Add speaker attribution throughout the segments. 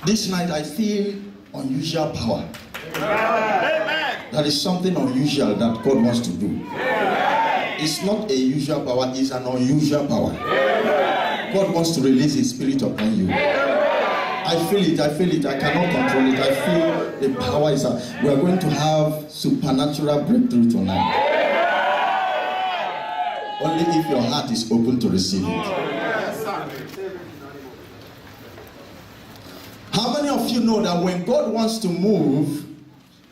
Speaker 1: This night I feel unusual power.
Speaker 2: Amen.
Speaker 1: There is something unusual that God wants to do.
Speaker 2: Amen.
Speaker 1: It's not a usual power, it's an unusual power.
Speaker 2: Amen.
Speaker 1: God wants to release His Spirit upon you. I feel it, I cannot control it. I feel the power is we are going to have supernatural breakthrough tonight. Only if your heart is open to receive it. How many of you know that when God wants to move,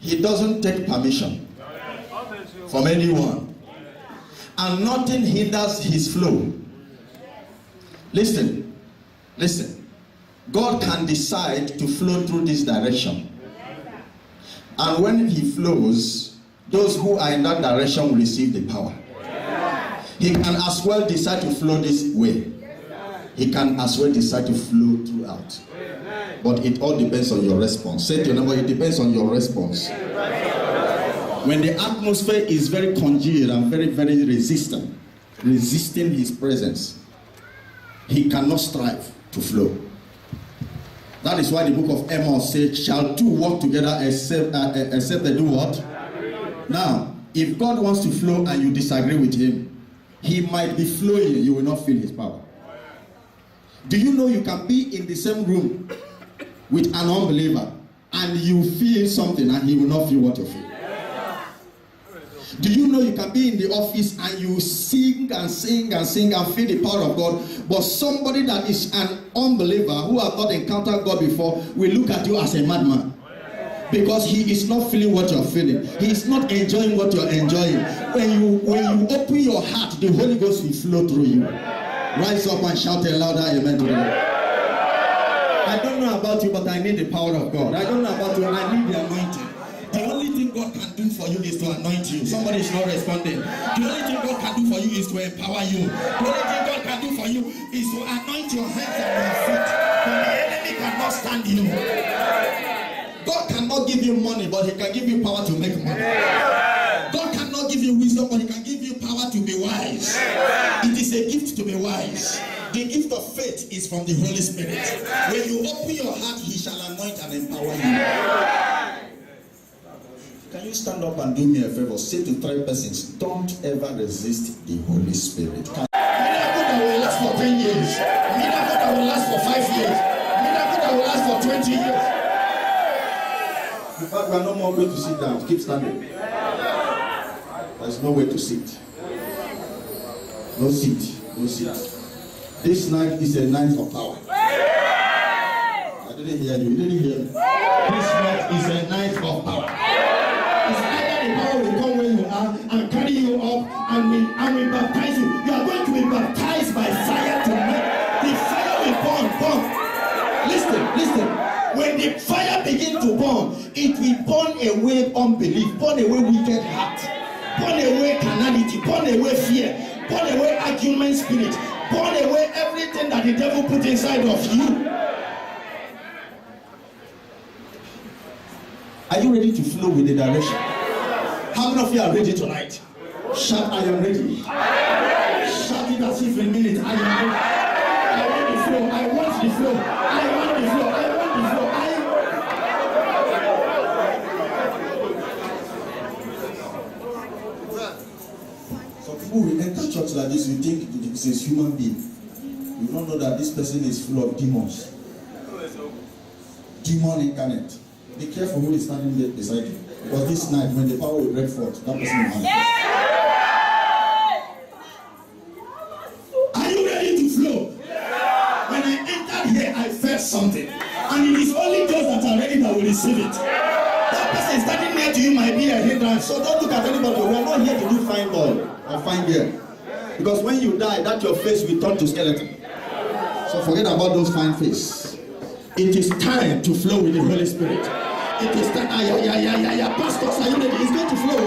Speaker 1: He doesn't take permission from anyone, and nothing hinders His flow? Listen. God can decide to flow through this direction, and when He flows, those who are in that direction will receive the power. He can as well decide to flow this way. He can as well decide to flow throughout. But it all depends on your response. Say to your neighbor, it depends on your response. When the atmosphere is very congealed and very, very resisting His presence, He cannot strive to flow. That is why the book of Amos says, shall two walk together except they do what? Now, if God wants to flow and you disagree with Him, He might be flowing, you will not feel His power. Do you know you can be in the same room with an unbeliever and you feel something and he will not feel what you feel? Do you know you can be in the office and you sing and sing and sing and feel the power of God, but somebody that is an unbeliever who has not encountered God before will look at you as a madman, because he is not feeling what you're feeling. He is not enjoying what you're enjoying. When you open your heart, the Holy Ghost will flow through you. Rise up and shout a louder amen to the Lord. I don't know about you, but I need the power of God. I don't know about you, I need the anointing. The only thing God can do for you is to anoint you. Somebody is not responding. The only thing God can do for you is to empower you. The only thing God can do for you is to anoint your hands and your feet. But the enemy cannot stand you. God cannot give you money, but He can give you power to make money. God cannot give you wisdom, but He can give you power to be wise. It is a gift to be wise. The gift of faith is from the Holy Spirit. When you open your heart, He shall anoint and empower you. Can you stand up and do me a favor? Say to 3 persons, don't ever resist the Holy Spirit. Miracle that will last for 10 years. Miracle that will last for 5 years. Miracle that will last for 20 years. In fact, we are no more going to sit down. Keep standing. There's no way to sit. No seat. No seat. This night is a night of power. I didn't hear you. You didn't hear me. This night is a night of power. It's either the power will come where you are and carry you up and will baptize you. You are going to be baptized by fire tonight. The fire will burn. Listen. When the fire begins to burn, it will burn away unbelief, burn away wicked heart, burn away carnality, burn away fear, burn away argument spirit, burn away everything that the devil put inside of you. Are you ready to flow with the direction? How many of you are ready tonight? Shout, I am ready. Shout it as if in a minute. I am ready. I want the flow. I want the flow. I want the flow. I want the flow. Some people will enter church like this. You think it's a human being. You don't know that this person is full of demons. Demon incarnate. Be careful who is standing there beside you. Because this night, when the power will break forth, that person will manifest. Are you ready to flow? When I entered here, I felt something. And it is only those that are ready that will receive it. That person standing near to you might be a hindrance. So don't look at anybody. We are not here to do fine boy or fine girl. Because when you die, that your face will turn to skeleton. So forget about those fine faces. It is time to flow with the Holy Spirit. It is time. Pastors, are you ready? It's going to flow.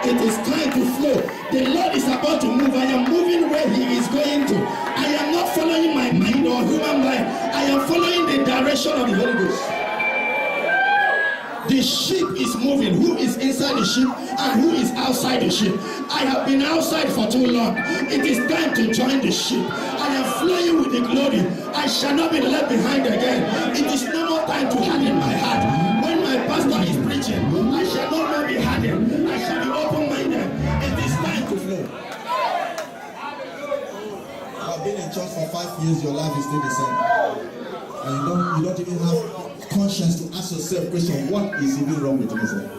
Speaker 1: It is time to flow. The Lord is about to move. I am moving where He is going to. I am not following my mind or human mind. I am following the direction of the Holy Ghost. The ship is moving. Who is inside the ship and who is outside the ship? I have been outside for too long. It is time to join the ship. I am flying with the glory. I shall not be left behind again. It is no more time time to harden my heart. When my pastor is preaching, I shall not more be hardened. I shall be open-minded. It is time to flow. You have been in church for 5 years, your life is still the same. And you don't even have conscience to ask yourself question, what is even wrong with myself?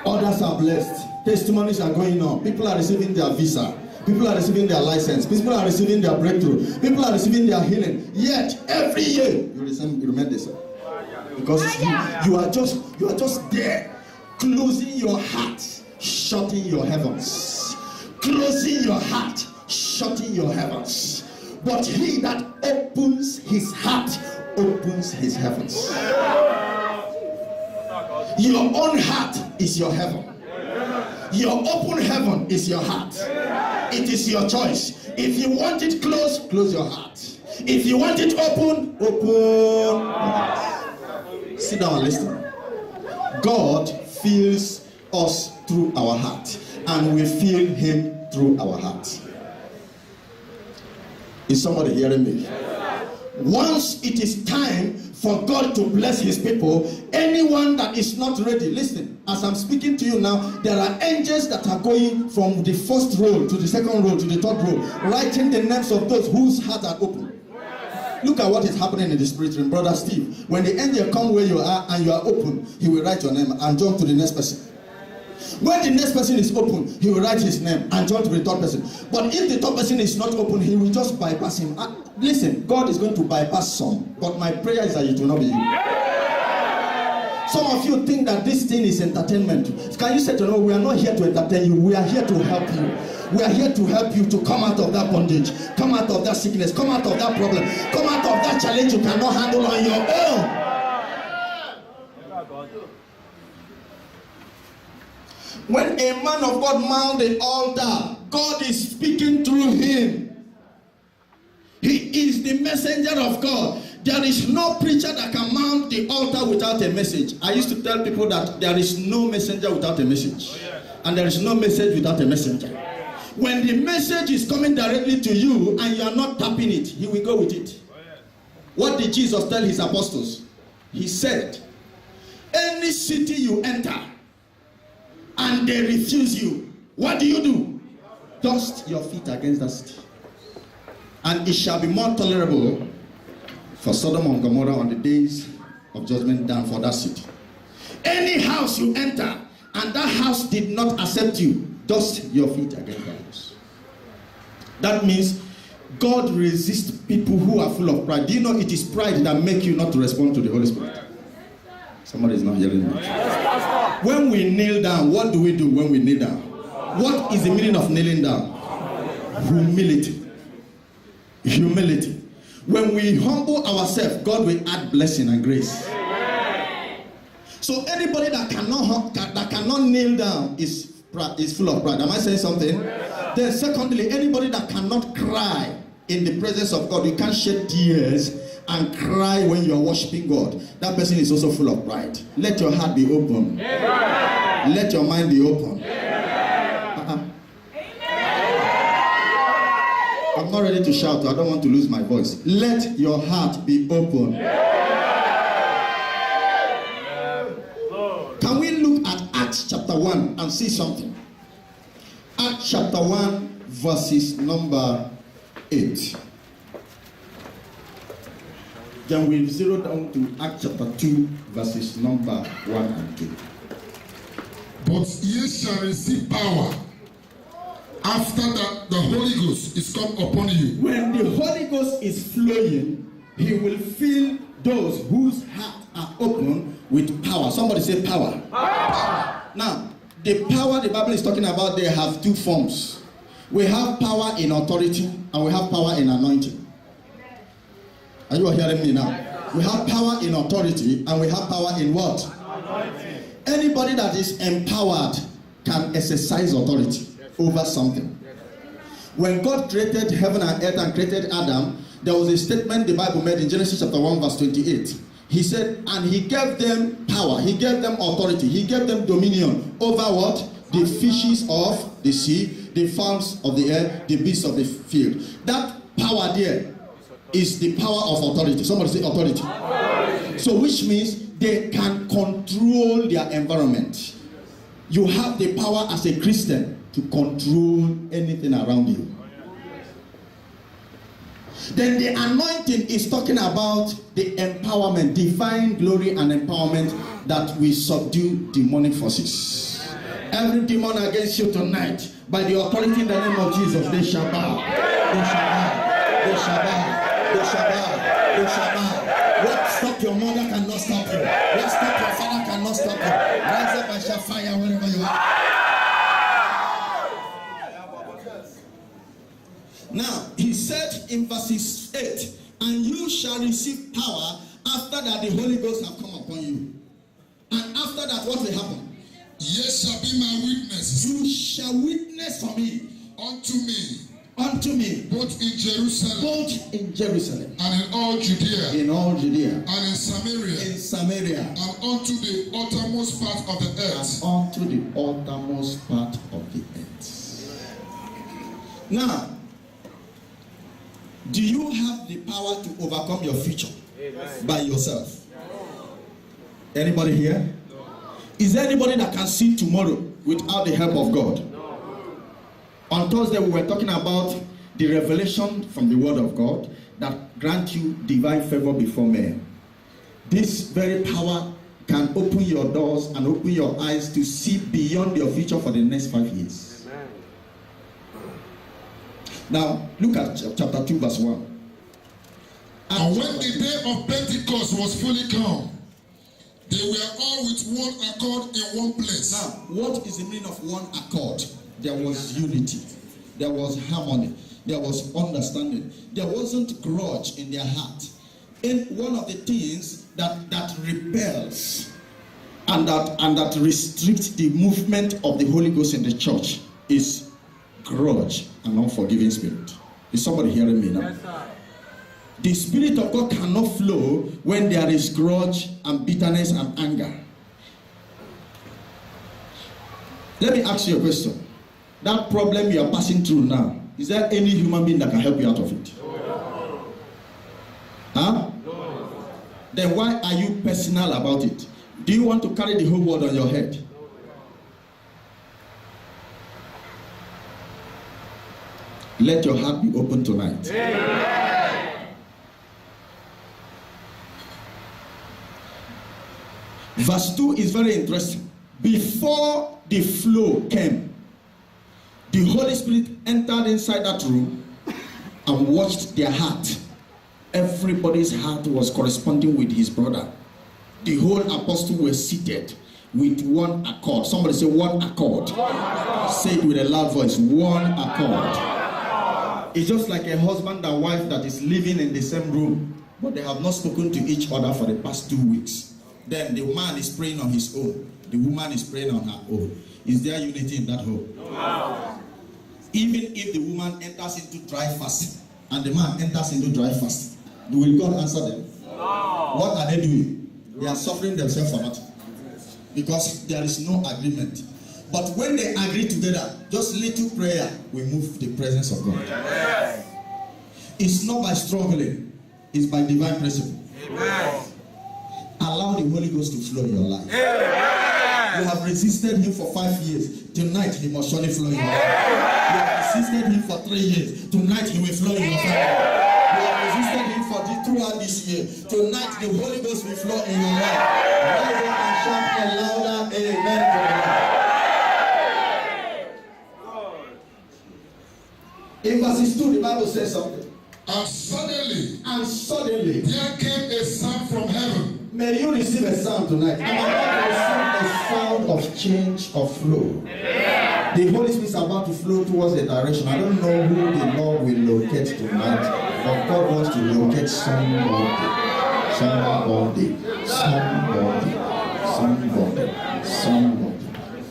Speaker 1: Others are blessed. Testimonies are going on. People are receiving their visa. People are receiving their license. People are receiving their breakthrough. People are receiving their healing. Yet every year you remain the same. Because you are just there, closing your heart, shutting your heavens. Closing your heart, shutting your heavens. But he that opens his heart opens his heavens. Your own heart is your heaven. Your open heaven is your heart. It is your choice. If you want it closed, close your heart. If you want it open, open your heart. Sit down and listen. God fills us through our heart, and we feel him through our heart. Is somebody hearing me? Once it is time for God to bless his people, anyone that is not ready, listen, as I'm speaking to you now, there are angels that are going from the first row to the second row to the third row, writing the names of those whose hearts are open. Look at what is happening in the spirit realm, Brother Steve. When the angel comes where you are and you are open, he will write your name and jump to the next person. When the next person is open, he will write his name and jump to the third person. But if the third person is not open, he will just bypass him. Listen, God is going to bypass some, but my prayer is that it will not be you. Some of you think that this thing is entertainment. Can you say to no, we are not here to entertain you, we are here to help you. We are here to help you to come out of that bondage, come out of that sickness, come out of that problem, come out of that challenge you cannot handle on your own. When a man of God mount the altar, God is speaking through him. He is the messenger of God. There is no preacher that can mount the altar without a message. I used to tell people that there is no messenger without a message. And there is no message without a messenger. When the message is coming directly to you and you are not tapping it, he will go with it. What did Jesus tell his apostles? He said, any city you enter and they refuse you, what do? Dust your feet against that city. And it shall be more tolerable for Sodom and Gomorrah on the days of judgment than for that city. Any house you enter and that house did not accept you, dust your feet against that house. That means God resists people who are full of pride. Do you know it is pride that makes you not to respond to the Holy Spirit? Somebody is not hearing me. When we kneel down, what do we do when we kneel down? What is the meaning of kneeling down? Humility. Humility. When we humble ourselves, God will add blessing and grace. So anybody that cannot kneel down is full of pride. Am I saying something? Then secondly, anybody that cannot cry in the presence of God, you can't shed tears and cry when you are worshiping God, that person is also full of pride. Let your heart be open. Amen. Let your mind be open. I'm not ready to shout. I don't want to lose my voice. Let your heart be open. Can we look at Acts chapter 1 and see something? Acts chapter 1 verses number 8. Then we zero down to Acts chapter 2 verses number 1 and 2.
Speaker 3: But ye shall receive power after that the Holy Ghost is come upon you.
Speaker 1: When the Holy Ghost is flowing, he will fill those whose hearts are open with power. Somebody say power. Power. Now, the power the Bible is talking about, they have two forms. We have power in authority and we have power in anointing. Are you hearing me now? We have power in authority and we have power in what? Anointing. Anybody that is empowered can exercise authority over something. When God created heaven and earth and created Adam, there was a statement the Bible made in Genesis chapter 1 verse 28. He said, and he gave them power, he gave them authority, he gave them dominion over what? The fishes of the sea, the fowls of the air, the beasts of the field. That power there is the power of authority. Somebody say authority. So which means they can control their environment. You have the power as a Christian to control anything around you. Then the anointing is talking about the empowerment, divine glory and empowerment that we subdue demonic forces. Every demon against you tonight, by the authority in the name of Jesus, they shall bow. They shall bow. They shall bow. They shall bow. They shall bow. What stop your mother cannot stop you. What stop your father cannot stop you. Rise up and shall fire wherever you are. Now, he said in verses 8, and you shall receive power after that the Holy Ghost have come upon you. And after that, what will happen?
Speaker 3: Ye shall be my witnesses.
Speaker 1: You shall witness for me.
Speaker 3: Unto me.
Speaker 1: Unto me.
Speaker 3: Both in Jerusalem.
Speaker 1: Both in Jerusalem.
Speaker 3: And in all Judea.
Speaker 1: In all Judea.
Speaker 3: And in Samaria.
Speaker 1: In Samaria.
Speaker 3: And unto the uttermost part of the earth.
Speaker 1: And unto the uttermost part of the earth. Now, do you have the power to overcome your future? Amen. By yourself? Anybody here? No. Is there anybody that can see tomorrow without the help of God? No. On Thursday we were talking about the revelation from the word of God that grant you divine favor before men. This very power can open your doors and open your eyes to see beyond your future for the next 5 years. Now, look at chapter 2, verse 1.
Speaker 3: And when the day of Pentecost was fully come, they were all with one accord in one place.
Speaker 1: Now, what is the meaning of one accord? There was unity. There was harmony. There was understanding. There wasn't grudge in their heart. And one of the things that repels and that restricts the movement of the Holy Ghost in the church is grudge and unforgiving spirit. Is somebody hearing me now? Yes, sir. The Spirit of God cannot flow when there is grudge and bitterness and anger. Let me ask you a question. That problem you are passing through now, is there any human being that can help you out of it? No. Huh? No. Then why are you personal about it? Do you want to carry the whole world on your head? Let your heart be open tonight. Amen. Verse 2 is very interesting. Before the flow came, the Holy Spirit entered inside that room and watched their heart. Everybody's heart was corresponding with his brother. The whole apostle were seated with one accord. Somebody say one accord. One accord. Say it with a loud voice. One accord. It's just like a husband and wife that is living in the same room, but they have not spoken to each other for the past 2 weeks. Then the man is praying on his own. The woman is praying on her own. Is there unity in that home? No. Even if the woman enters into dry fast and the man enters into dry fast, will God answer them? No. What are they doing? They are suffering themselves for that. Because there is no agreement. But when they agree together, just little prayer will move the presence of God. Yes. It's not by struggling, it's by divine principle. Amen. Allow the Holy Ghost to flow in your life. Amen. You have resisted him for 5 years. Tonight he must surely flow in your life. You have resisted him for 3 years. Tonight he will flow in your family. You have resisted him throughout this year. Tonight the Holy Ghost will flow in your life. Rise up and shout a louder amen to the Lord. In verses 2, the Bible says something.
Speaker 3: And suddenly,
Speaker 1: there
Speaker 3: came a sound from heaven.
Speaker 1: May you receive a sound tonight. I'm about to receive a sound of change, of flow. Yeah. The Holy Spirit is about to flow towards a direction. I don't know who the Lord will locate tonight, but God wants to locate somebody.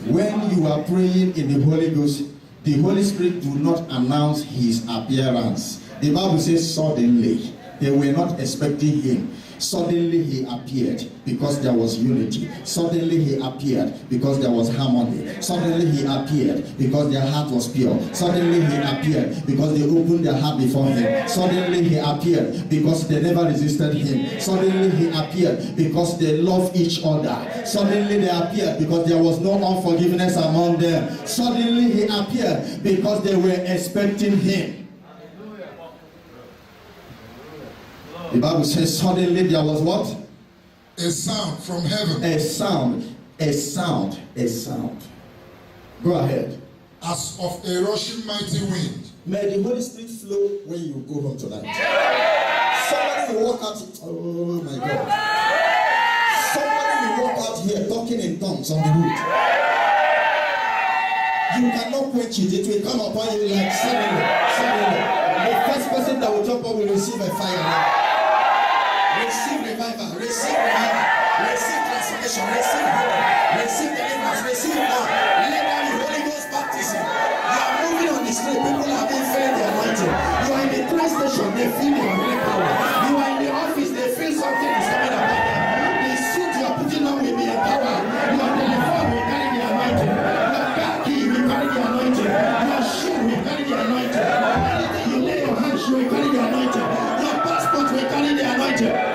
Speaker 1: When you are praying in the Holy Ghost, the Holy Spirit do not announce his appearance. The Bible says suddenly. They were not expecting him. Suddenly he appeared because there was unity. Suddenly he appeared because there was harmony. Suddenly he appeared because their heart was pure. Suddenly he appeared because they opened their heart before him. Suddenly he appeared because they never resisted him. Suddenly he appeared because they loved each other. Suddenly they appeared because there was no unforgiveness among them. Suddenly he appeared because they were expecting him. The Bible says suddenly there was what?
Speaker 3: A sound from heaven.
Speaker 1: A sound. A sound. A sound. Go ahead.
Speaker 3: As of a rushing mighty wind.
Speaker 1: May the Holy Spirit flow when you go home tonight. Somebody will walk out. Oh my God. Somebody will walk out here talking in tongues on the road. You cannot quench it. It will come upon you like suddenly. The first person that will jump up will receive a fire. Receive revival, receive transformation, receive healing, receive deliverance, receive love. Let down the Holy Ghost baptism. You are moving on the street, people have been feeling the anointing. You are in the train station, they feel your holy power. You are in the office, they feel something is coming about them. The suit you are putting on will be empowered. Your telephone will carry the anointing. Your car key will carry the anointing. Your shoe will carry the anointing. Anything you lay your hands, you will carry the anointing. Your passport will carry the anointing.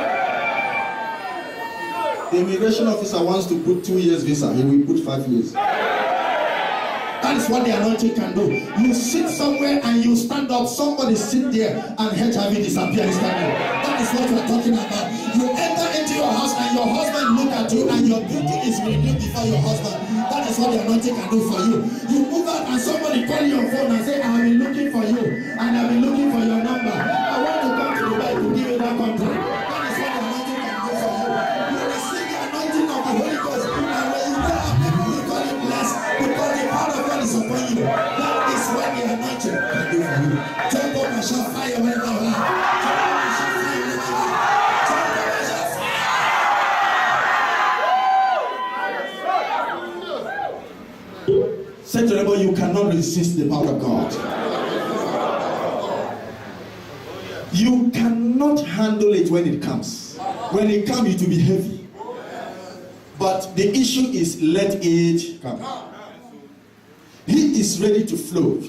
Speaker 1: The immigration officer wants to put 2 years visa, he will put 5 years. That is what the anointing can do. You sit somewhere and you stand up, somebody sit there and HIV disappear instantly. That is what we are talking about. You enter into your house and your husband look at you and your beauty is renewed before your husband. That is what the anointing can do for you. You move out and somebody call you on phone and say, I have been looking for you and I have been looking for your number. I want to come to Dubai to give you that contract. That is what the anointing can do for you. You receive the anointing of the Holy Ghost and when you go out, people will call you blessed because the power of God is upon you. That is what the anointing can do for you. Jump up and shout fire wherever you are. Jump up and shout fire wherever you are. Jump up and shout fire. Say to the boy, you cannot resist the power of God. You cannot handle it when it comes. When it comes, it will be heavy. But the issue is let it come. He is ready to flow.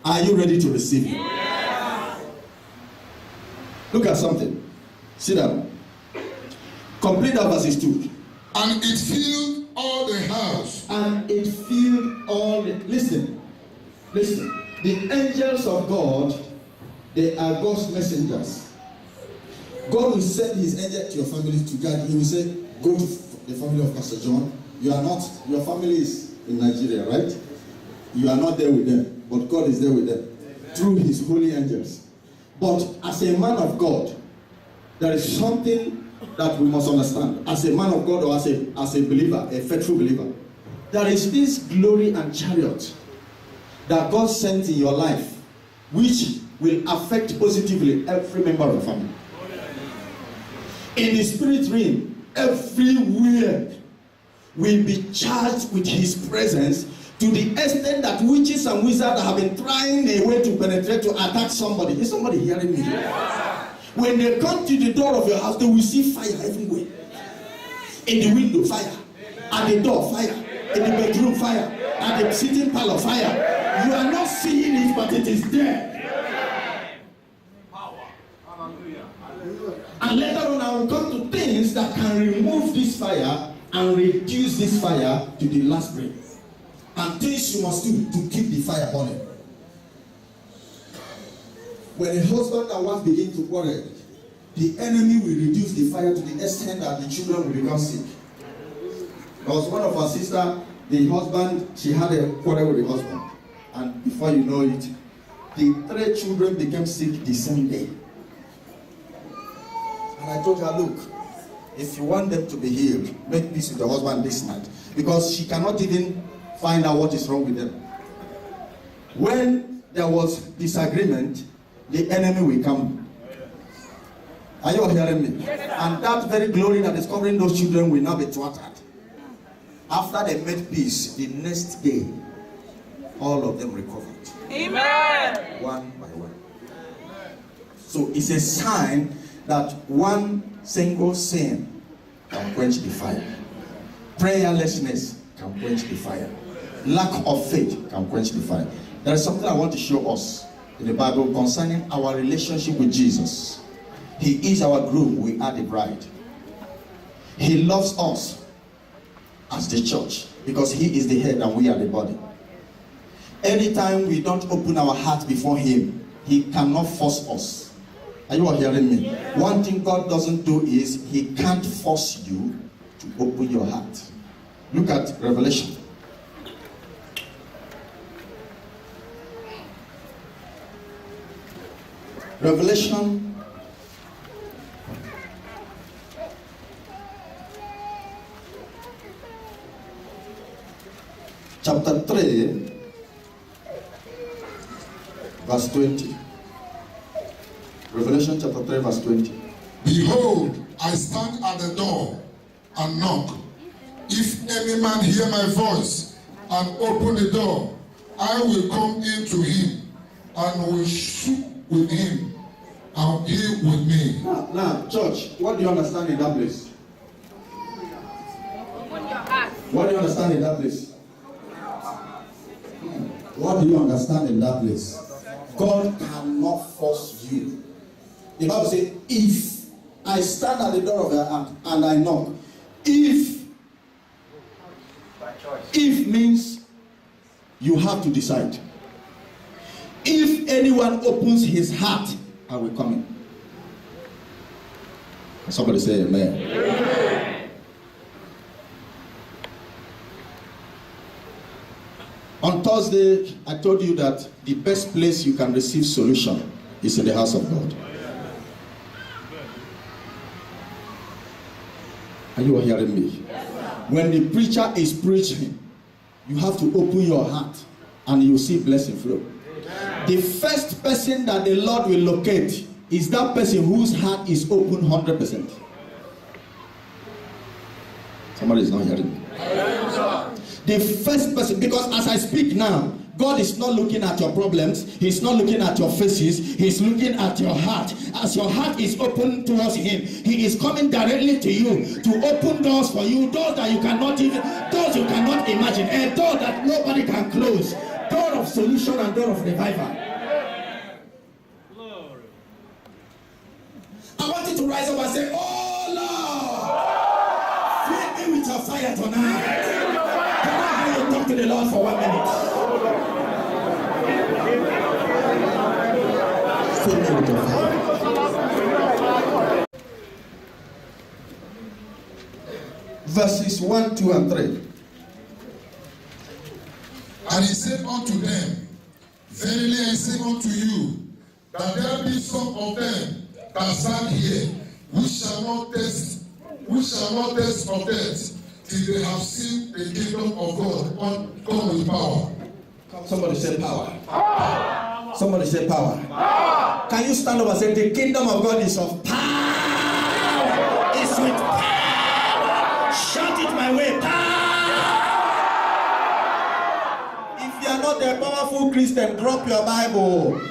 Speaker 1: Are you ready to receive him? Look at something. Sit down. Complete that verse 2.
Speaker 3: And it filled all the house.
Speaker 1: And it filled all the... Listen. The angels of God, they are God's messengers. God will send his angel to your family to guide you. He will say, go to the family of Pastor John. You are not, your family is in Nigeria, right? You are not there with them, but God is there with them through his holy angels. But as a man of God, there is something that we must understand. As a man of God or as a believer, a faithful believer, there is this glory and chariot that God sent in your life, which will affect positively every member of the family. In the spirit realm, everywhere will be charged with his presence to the extent that witches and wizards have been trying a way to penetrate to attack somebody. Is somebody hearing me? When they come to the door of your house, they will see fire everywhere. In the window, fire. At the door, fire. In the bedroom, fire. At the sitting parlor, fire. You are not seeing it, but it is there. And later on, I will come to things that can remove this fire and reduce this fire to the last breath. And things you must do to keep the fire burning. When a husband and wife begin to quarrel, the enemy will reduce the fire to the extent that the children will become sick. There was one of our sisters, the husband, she had a quarrel with the husband. And before you know it, the 3 children became sick the same day. And I told her, look, if you want them to be healed, make peace with the husband this night. Because she cannot even find out what is wrong with them. When there was disagreement, the enemy will come. Are you all hearing me? And that very glory that is covering those children will now be thwarted. After they made peace, the next day, all of them recovered.
Speaker 2: Amen.
Speaker 1: One by one. So it's a sign that one single sin can quench the fire. Prayerlessness can quench the fire. Lack of faith can quench the fire. There is something I want to show us in the Bible concerning our relationship with Jesus. He is our groom, we are the bride. He loves us as the church because he is the head and we are the body. Anytime we don't open our heart before him, he cannot force us. Are you all hearing me? One thing God doesn't do is he can't force you to open your heart. Look at Revelation. Revelation chapter 3 verse 20. Revelation chapter 3 verse 20.
Speaker 3: Behold, I stand at the door and knock. If any man hear my voice and open the door, I will come into him and will sup with him and he with me.
Speaker 1: Now, church, what do you understand in that place?
Speaker 4: Open your heart.
Speaker 1: What do you understand in that place? What do you understand in that place? God cannot force you. The Bible says, if I stand at the door of your heart and I knock, if means you have to decide. If anyone opens his heart, I will come in. Somebody say amen. Amen. On Thursday, I told you that the best place you can receive solution is in the house of God. Are you hearing me? Yes, when the preacher is preaching, you have to open your heart and you see blessing flow. The first person that the Lord will locate is that person whose heart is open 100%. Somebody is not hearing me. The first person, because as I speak now, God is not looking at your problems. He's not looking at your faces. He's looking at your heart. As your heart is open towards him, he is coming directly to you to open doors for you, doors that you cannot imagine, a door that nobody can close, door of solution and door of revival. I want you to rise up and say, oh Lord, fill me with your fire tonight. Can I hear you talk to the Lord for 1 minute? Verses 1, 2, and 3.
Speaker 3: And he said unto them, verily I say unto you, that there be some of them that stand here, which shall not taste of death, till they have seen the kingdom of God come with power.
Speaker 1: Somebody say power. Power. Somebody say power. Power. Can you stand up and say, the kingdom of God is of power? It's with power. Shout it my way. Power. If you are not a powerful Christian, drop your Bible.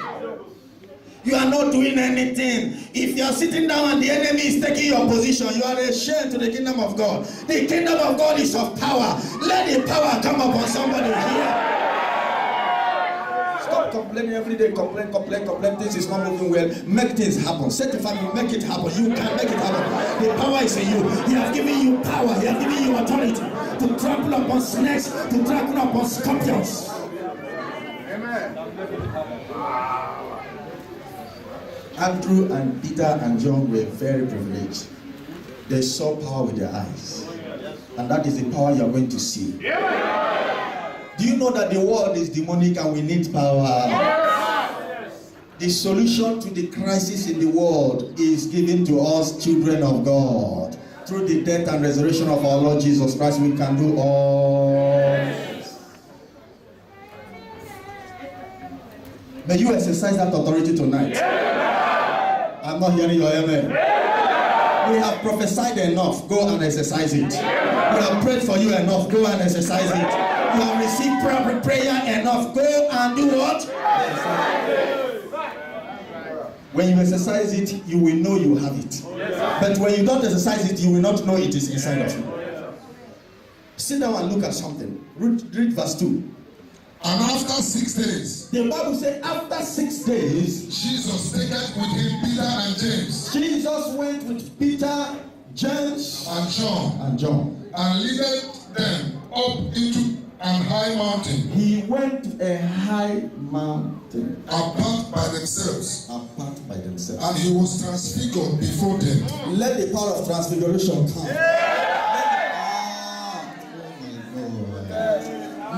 Speaker 1: You are not doing anything. If you are sitting down and the enemy is taking your position, you are a shame to the kingdom of God. The kingdom of God is of power. Let the power come upon somebody here. Stop complaining every day. Complain. Things is not moving well. Make things happen. Set the family, make it happen. You can make it happen. The power is in you. He has given you power. He has given you authority to trample upon snakes, to trample upon scorpions. Amen. Andrew and Peter and John were very privileged. They saw power with their eyes. And that is the power you are going to see. Do you know that the world is demonic and we need power? The solution to the crisis in the world is given to us, children of God. Through the death and resurrection of our Lord Jesus Christ, we can do all. May you exercise that authority tonight. I'm not hearing your amen. We have prophesied enough. Go and exercise it. We have prayed for you enough. Go and exercise it. You have received prayer enough. Go and do what? Exercise it. When you exercise it, you will know you have it. But when you don't exercise it, you will not know it is inside of you. Sit down and look at something. Read verse 2.
Speaker 3: And after 6 days,
Speaker 1: The Bible says after 6 days,
Speaker 3: Jesus taketh with him Peter and James
Speaker 1: Jesus went with Peter, James,
Speaker 3: and John, and leaded them up into an high mountain,
Speaker 1: He went a high mountain
Speaker 3: apart by themselves,
Speaker 1: apart by themselves.
Speaker 3: and he was transfigured before them.
Speaker 1: Let the power of transfiguration come.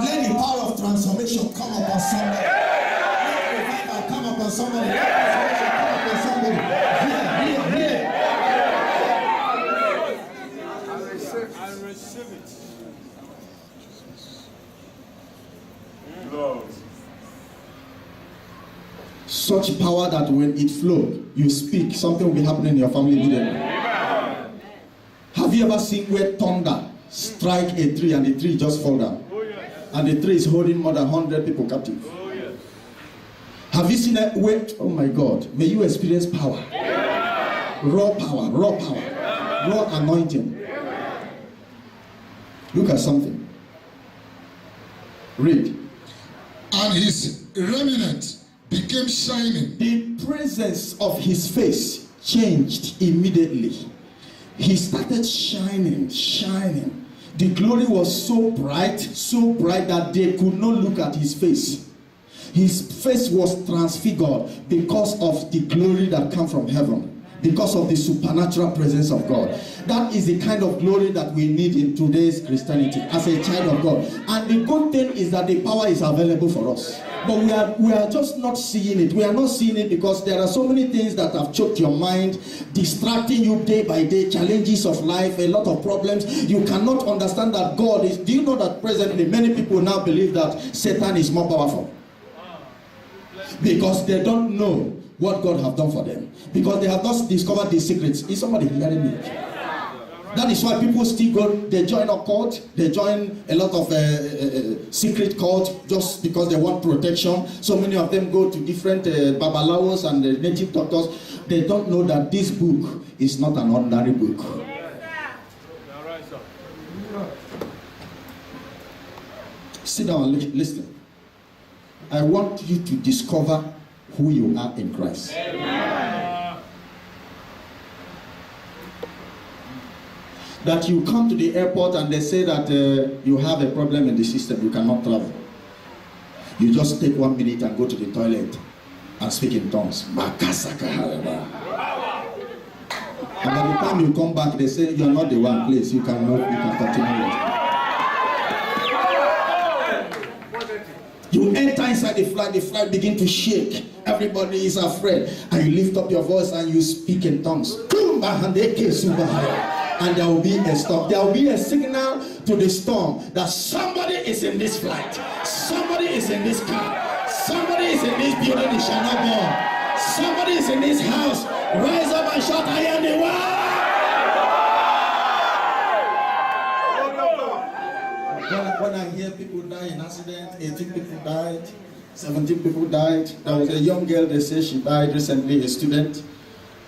Speaker 1: Let the power of transformation come upon somebody. Let revival come upon somebody. Let transformation come upon somebody. Here.
Speaker 2: I receive it. Lord.
Speaker 1: Such power that when it flows, you speak, something will be happening in your family immediately. Have you ever seen where thunder strike a tree and the tree just fall down? And the tree is holding more than 100 people captive. Have you seen that? Wait, oh my God, may you experience power. Raw power, raw anointing. Look at something. Read.
Speaker 3: And his remnant became shining.
Speaker 1: The presence of his face changed immediately. He started shining. The glory was so bright that they could not look at his face. His face was transfigured because of the glory that came from heaven, because of the supernatural presence of God. That is the kind of glory that we need in today's Christianity as a child of God. And the good thing is that the power is available for us. But we are just not seeing it. We are not seeing it because there are so many things that have choked your mind, distracting you day by day, challenges of life, a lot of problems. You cannot understand that God is. Do you know that presently many people now believe that Satan is more powerful? Because they don't know what God have done for them. Because they have not discovered the secrets. Is somebody hearing me? That is why people still go, they join a cult, they join a lot of secret cult just because they want protection. So many of them go to different babalawos and native doctors. They don't know that this book is not an ordinary book. Sit down and listen. I want you to discover who you are in Christ. That you come to the airport and they say that you have a problem in the system, you cannot travel. You just take 1 minute and go to the toilet and speak in tongues. And by the time you come back, they say you are not the one, please. You can continue. You enter inside the flight begin to shake. Everybody is afraid. And you lift up your voice and you speak in tongues. And there will be a storm. There will be a signal to the storm that somebody is in this flight. Somebody is in this car. Somebody is in this building it shall not burn. Somebody is in this house. Rise up and shout, I am the one. When I hear people die in accident, 18 people died, 17 people died. There was a young girl, they say she died recently, a student,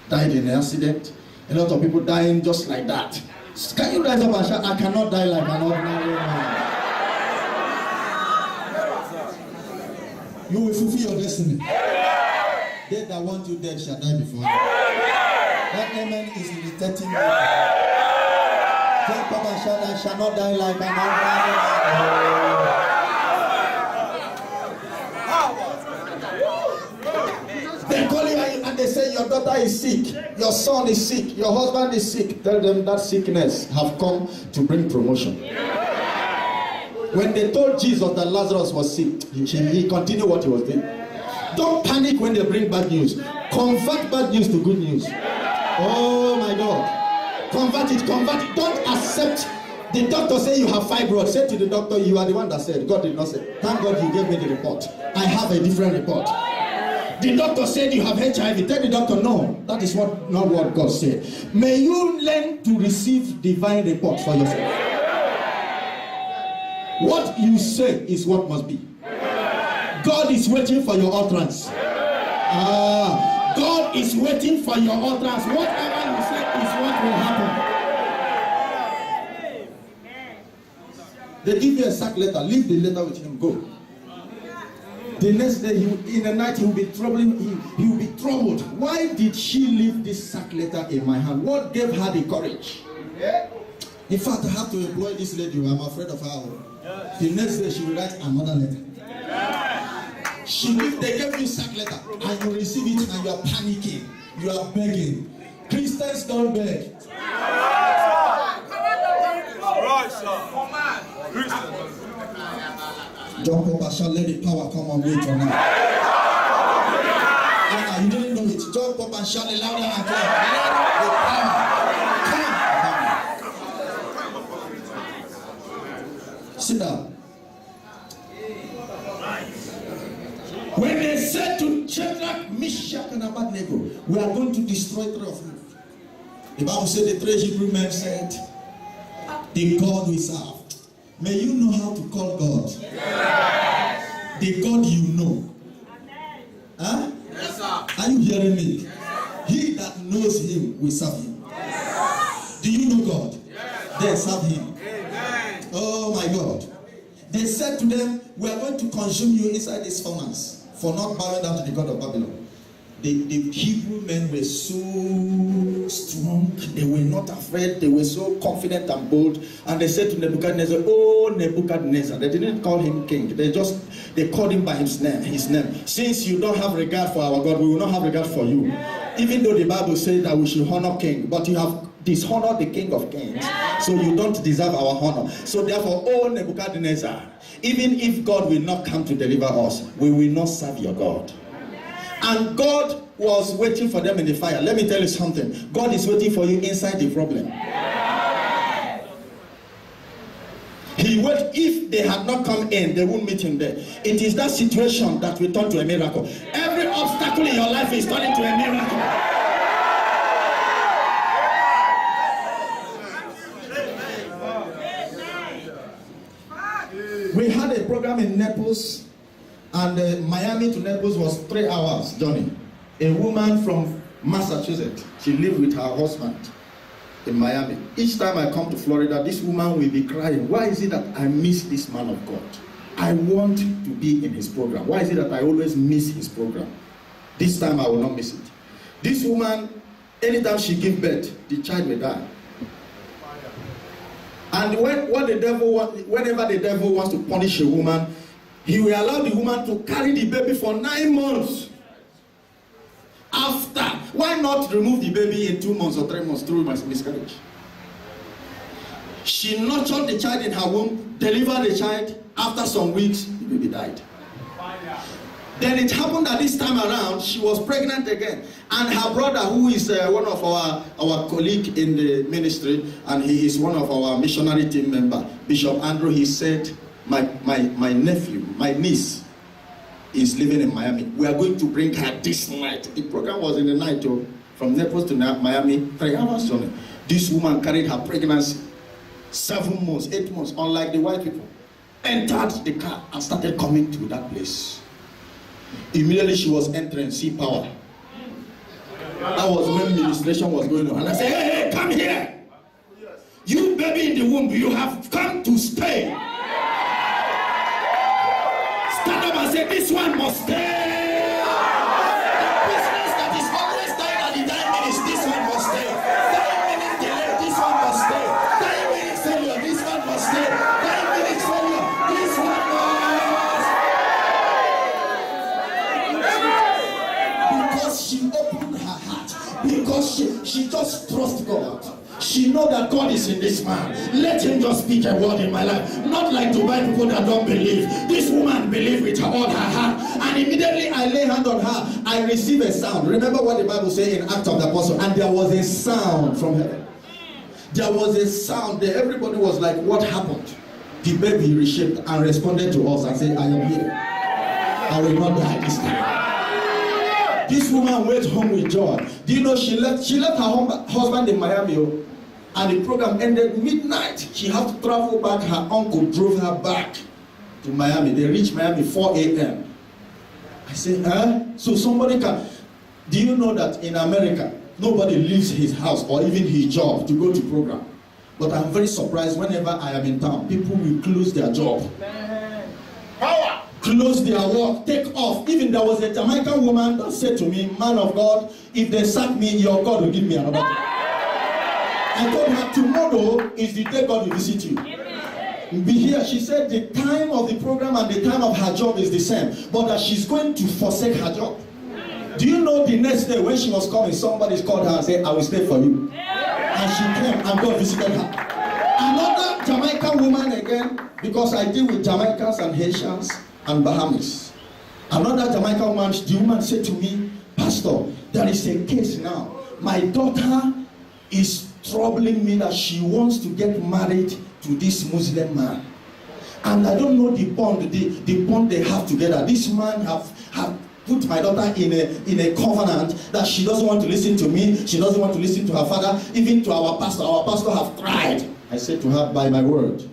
Speaker 1: died in an accident. A lot of people dying just like that. Can you rise up and shout, I cannot die like an ordinary man. You will fulfill your destiny. They that want you dead shall die before you. That amen is irritating me. Tell Papa shout, I shall not die like an ordinary man. They call you and they say your daughter is sick, your son is sick, your husband is sick. Tell them that sickness have come to bring promotion. When they told Jesus that Lazarus was sick, he continued what he was doing. Don't panic when they bring bad news. Convert bad news to good news. Oh my God. Convert it. Don't accept. The doctor say you have fibroid. Say to the doctor, you are the one that said. God did not say. Thank God you gave me the report. I have a different report. The doctor said you have HIV. Tell the doctor, no, that is not what God said. May you learn to receive divine report for yourself. What you say is what must be. God is waiting for your utterance. God is waiting for your utterance. Whatever you say is what will happen. They give you a sack letter. Leave the letter with him. Go. The next day, in the night, he will be troubling. He will be troubled. Why did she leave this sack letter in my hand? What gave her the courage? In fact, I have to employ this lady. I'm afraid of her. The next day, she will write another letter. They gave you sack letter, and you receive it, and you are panicking. You are begging. Christians don't beg.
Speaker 2: Right, sir.
Speaker 1: Jump up and shout, let the power come on me tonight. You didn't know it. Jump up and shout it louder and clear. Let the power come. Sit down. When they said to Shadrach, Meshach, and Abednego, we are going to destroy three of you. The Bible said the three Hebrew men said, the God we serve. May you know how to call God. Yes. The God you know. Huh?
Speaker 2: Yes, sir.
Speaker 1: Are you hearing me? Yes. He that knows him will serve him. Yes. Do you know God? Yes. Then serve him. Amen. Oh my God. They said to them, we are going to consume you inside this furnace for not bowing down to the God of Babylon. The Hebrew men were so strong. They were not afraid. They were so confident and bold. And they said to Nebuchadnezzar, oh Nebuchadnezzar. They didn't call him king. They called him by his name. Since you don't have regard for our God, we will not have regard for you. Even though the Bible says that we should honor king, but you have dishonored the King of Kings. So you don't deserve our honor. So therefore, oh Nebuchadnezzar, even if God will not come to deliver us, we will not serve your God. And God was waiting for them in the fire. Let me tell you something. God is waiting for you inside the problem. He would, if they had not come in, they wouldn't meet him there. It is that situation that will turn to a miracle. Every obstacle in your life is turning to a miracle. We had a program in Naples. And Miami to Naples was 3 hours journey. A woman from Massachusetts, she lived with her husband in Miami. Each time I come to Florida, this woman will be crying. Why is it that I miss this man of God? I want to be in his program. Why is it that I always miss his program? This time I will not miss it. This woman, anytime she gives birth, the child will die. And whenever the devil wants to punish a woman, he will allow the woman to carry the baby for 9 months. After, why not remove the baby in 2 months or 3 months through miscarriage? She nurtured the child in her womb, delivered the child. After some weeks, the baby died. Then it happened that this time around, she was pregnant again. And her brother, who is one of our colleague in the ministry, and he is one of our missionary team member, Bishop Andrew, he said, my nephew, my niece, is living in Miami. We are going to bring her this night. The program was in the night, from Naples to Miami, 3 hours journey. This woman carried her pregnancy 7 months, 8 months, unlike the white people. Entered the car and started coming to that place. Immediately she was entering, see power. That was when ministration was going on. And I said, hey, come here. You baby in the womb, you have come to stay. Stand up and say, this one must stay. The business that is always dying at the 9 minutes, this one must stay. 9 minutes delay, this one must stay. 9 minutes failure, this one must stay. 9 minutes failure, this one must. Because she opened her heart. Because she just trusts God. She knows that God is in this man. Let him just speak a word in my life. Not like Dubai people that don't believe. This woman believed with all her heart. And immediately I lay hand on her. I receive a sound. Remember what the Bible says in Acts of the Apostle. And there was a sound from heaven. There was a sound there. Everybody was like, what happened? The baby reshaped and responded to us and said, I am here. I will not die this time. This woman went home with joy. Do you know she left her husband in Miami, and the program ended midnight. She had to travel back. Her uncle drove her back to Miami. They reached Miami 4 a.m. I said, huh? So somebody can. Do you know that in America, nobody leaves his house or even his job to go to program? But I'm very surprised whenever I am in town, people will close their job. Power! Close their work, take off. Even there was a Jamaican woman that said to me, man of God, if they sack me, your God will give me another. I told her, tomorrow is the day God will visit you. Be here. She said the time of the program and the time of her job is the same, but that she's going to forsake her job. Do you know the next day when she was coming, somebody called her and said, I will stay for you. And she came and God visited her. Another Jamaican woman again, because I deal with Jamaicans and Haitians and Bahamas. Another Jamaican woman, the woman said to me, Pastor, there is a case now. My daughter is troubling me that she wants to get married to this Muslim man. And I don't know the bond they have together. This man have put my daughter in a covenant that she doesn't want to listen to me, she doesn't want to listen to her father, even to our pastor. Our pastor have tried. I said to her, by my word.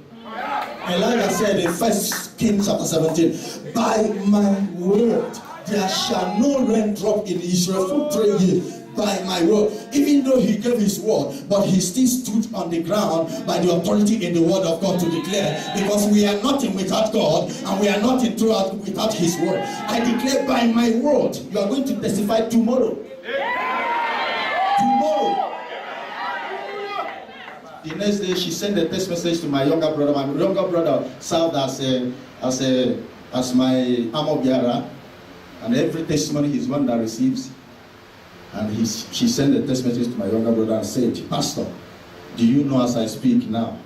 Speaker 1: Elijah said in 1 Kings chapter 17, by my word, there shall no rain drop in Israel for 3 years. By my word, even though he gave his word, but he still stood on the ground by the authority in the word of God to declare, because we are nothing without God and we are nothing without his word. I declare by my word, you are going to testify tomorrow. Tomorrow. The next day she sent a text message to my younger brother. My younger brother served as my armor bearer, and every testimony he's one that receives. And she sent a text message to my younger brother and said, Pastor, do you know as I speak now,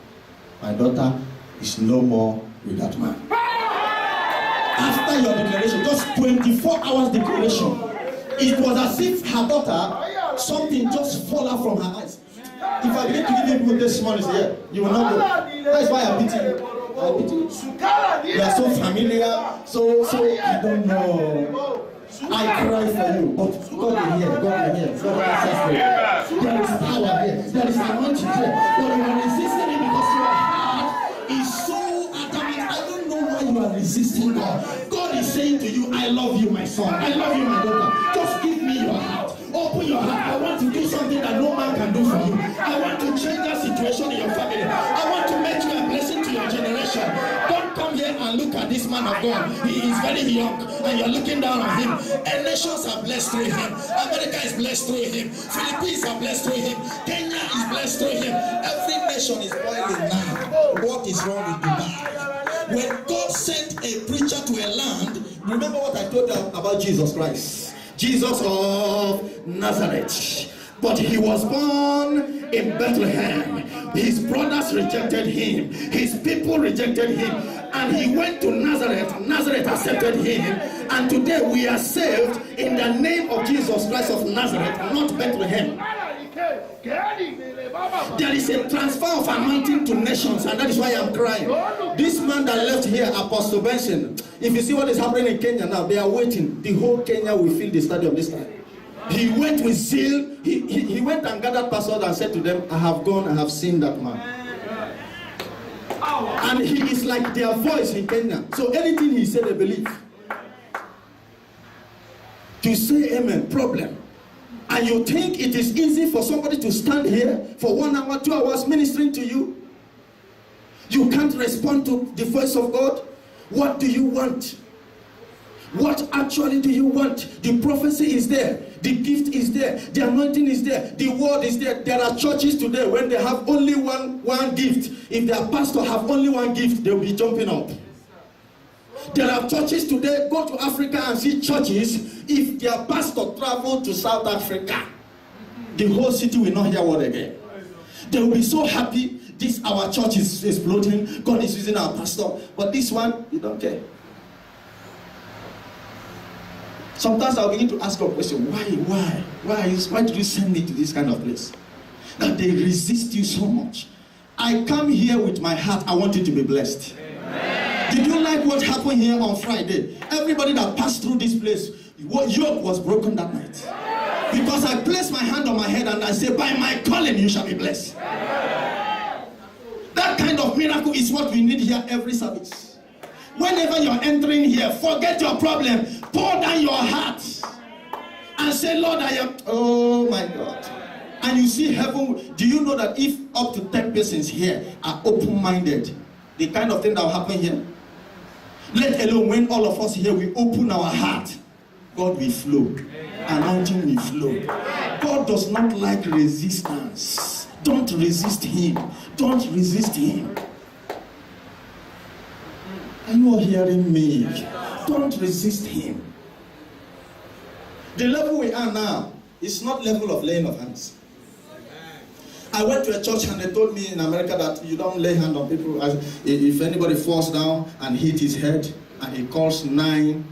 Speaker 1: my daughter is no more with that man. After your declaration, just 24 hours declaration, it was as if her daughter, something just fall out from her eyes. If I begin to give you good testimonies here, you will not go. That's why I pity you. I pity you. You are so familiar, so you don't know. I cry for you, but God will hear, God will hear. God answers prayer. There is power here, there is anointing here, but you are resisting it because your heart is so adamant. I don't know why you are resisting God. God is saying to you, I love you, my son. I love you, my daughter. Just give me your heart. Open your heart. I want to do something that no man can do for you. I want to change that situation in your family. I want to make you a blessing to your generation. Don't come here and look at this man of God. He is very young and you're looking down on him. And nations are blessed through him. America is blessed through him. Philippines are blessed through him. Kenya is blessed through him. Every nation is boiling now. What is wrong with Dubai? When God sent a preacher to a land, remember what I told you about Jesus Christ. Jesus of Nazareth. But he was born in Bethlehem. His brothers rejected him. His people rejected him. And he went to Nazareth. Nazareth accepted him. And today we are saved in the name of Jesus Christ of Nazareth, not Bethlehem. There is a transfer of anointing to nations, and that is why I'm crying. This man that left here, Apostle Benson, if you see what is happening in Kenya now, they are waiting. The whole Kenya will fill the stadium this time. He went with zeal. He went and gathered pastors and said to them, I have gone, I have seen that man. And he is like their voice in Kenya. So anything he said, they believe. To say amen, problem. And you think it is easy for somebody to stand here for 1 hour, 2 hours ministering to you? You can't respond to the voice of God? What do you want? What actually do you want? The prophecy is there. The gift is there. The anointing is there. The word is there. There are churches today when they have only one gift. If their pastor have only one gift, they'll be jumping up. There are churches today, go to Africa and see churches. If their pastor travel to South Africa, the whole city will not hear word again. They will be so happy. This our church is exploding. God is using our pastor. But this one, you don't care. Sometimes I'll begin to ask a question. Why did you send me to this kind of place? That they resist you so much. I come here with my heart. I want you to be blessed. Amen. Did you like what happened here on Friday? Everybody that passed through this place, what yoke was broken that night. Because I placed my hand on my head and I said, by my calling you shall be blessed. That kind of miracle is what we need here every service. Whenever you're entering here, forget your problem. Pour down your heart and say, Lord, I am, oh my God. And you see heaven. Do you know that if up to 10 persons here are open-minded, the kind of thing that will happen here, let alone when all of us here, we open our heart, God will flow. Anointing will flow. God does not like resistance. Don't resist him. Don't resist him. Are you all hearing me? Don't resist him. The level we are now is not level of laying of hands. I went to a church and they told me in America that you don't lay hand on people. If anybody falls down and hit his head and he calls 911,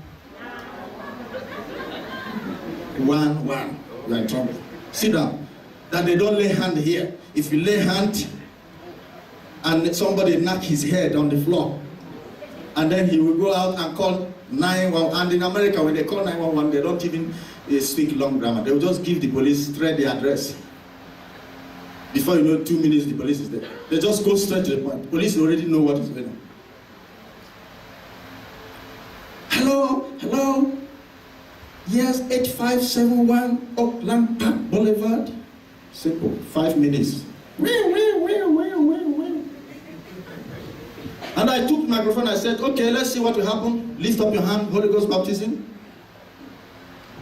Speaker 1: you are in trouble. Sit down. That they don't lay hand here. If you lay hand and somebody knock his head on the floor, and then he will go out and call 911. And in America, when they call 911, they don't even speak long grammar. They will just give the police straight the address. Before you know, 2 minutes, the police is there. They just go straight to the point. The police already know what is going on. Hello, hello. Yes, 8571 Oakland Park Boulevard. Simple. 5 minutes. And I took the microphone. I said, okay, let's see what will happen. Lift up your hand. Holy Ghost baptism.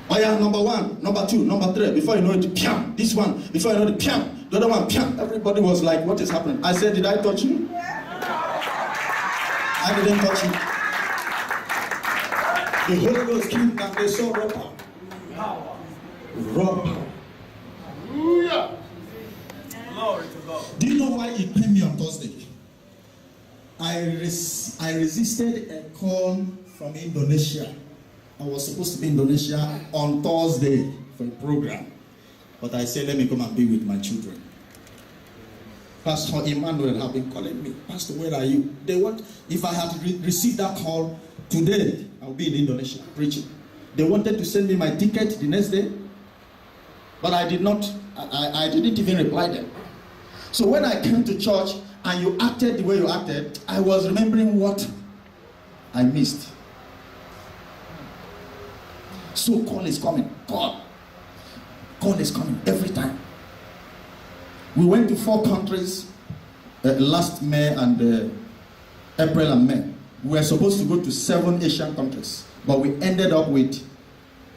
Speaker 1: Oh yeah, number 1, number 2, number 3. Before you know it, piam. This one. Before you know it, piam. The other one, piam. Everybody was like, what is happening? I said, did I touch you? I didn't touch you. The Holy Ghost came and they saw raw power. Raw power.
Speaker 2: Hallelujah. Glory to God.
Speaker 1: Do you know why he paid me on Thursday? I resisted a call from Indonesia. I was supposed to be in Indonesia on Thursday for a program. But I said, let me come and be with my children. Pastor Emmanuel have been calling me. Pastor, where are you? They want, if I had received that call today, I'll be in Indonesia preaching. They wanted to send me my ticket the next day. But I did not, I didn't even reply them. So when I came to church and you acted the way you acted, I was remembering what I missed. So call is coming. Call is coming every time. We went to 4 countries last May and April and May. We were supposed to go to 7 Asian countries, but we ended up with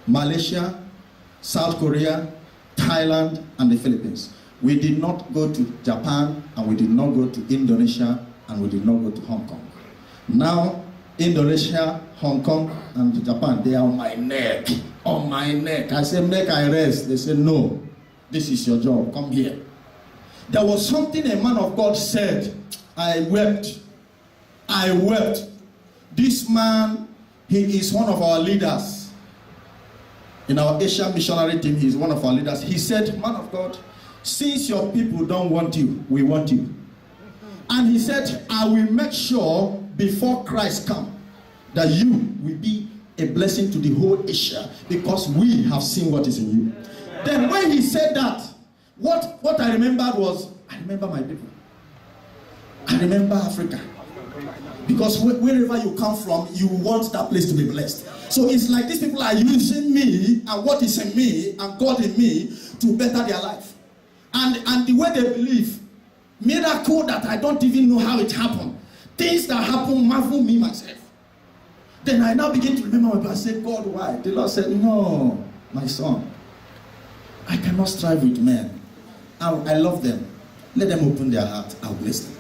Speaker 1: Malaysia, South Korea, Thailand, and the Philippines. We did not go to Japan, and we did not go to Indonesia, and we did not go to Hong Kong. Now, Indonesia, Hong Kong, and Japan, they are on my neck. On my neck. I said, make I rest. They said, no, this is your job. Come here. There was something a man of God said. I wept. I wept. This man, he is one of our leaders. In our Asian missionary team, he is one of our leaders. He said, man of God, since your people don't want you, we want you. And he said, I will make sure before Christ comes that you will be a blessing to the whole Asia because we have seen what is in you. Then when he said that, what I remembered was, I remember my people. I remember Africa. Because wherever you come from, you want that place to be blessed. So it's like these people are using me and what is in me and God in me to better their life. And the way they believe, miracle that I don't even know how it happened. Things that happen marvel me myself. Then I now begin to remember my God. I said, God, why? The Lord said, no, my son, I cannot strive with men. I love them. Let them open their heart. I'll bless them.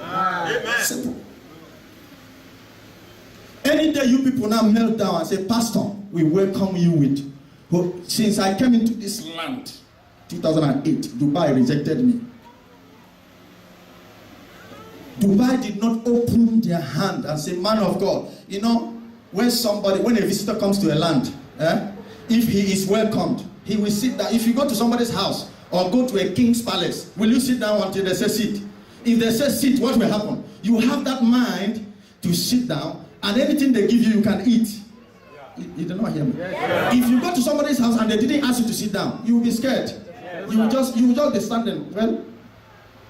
Speaker 1: Amen. Simple. Any day you people now melt down and say, Pastor, we welcome you with. Since I came into this land, 2008, Dubai rejected me. Dubai did not open their hand and say, man of God, you know, when a visitor comes to a land, if he is welcomed, he will sit down. If you go to somebody's house or go to a king's palace, will you sit down until they say sit? If they say sit, what will happen? You have that mind to sit down, and anything they give you, you can eat. You did not hear me. If you go to somebody's house and they didn't ask you to sit down, you will be scared. You will just be standing. Well,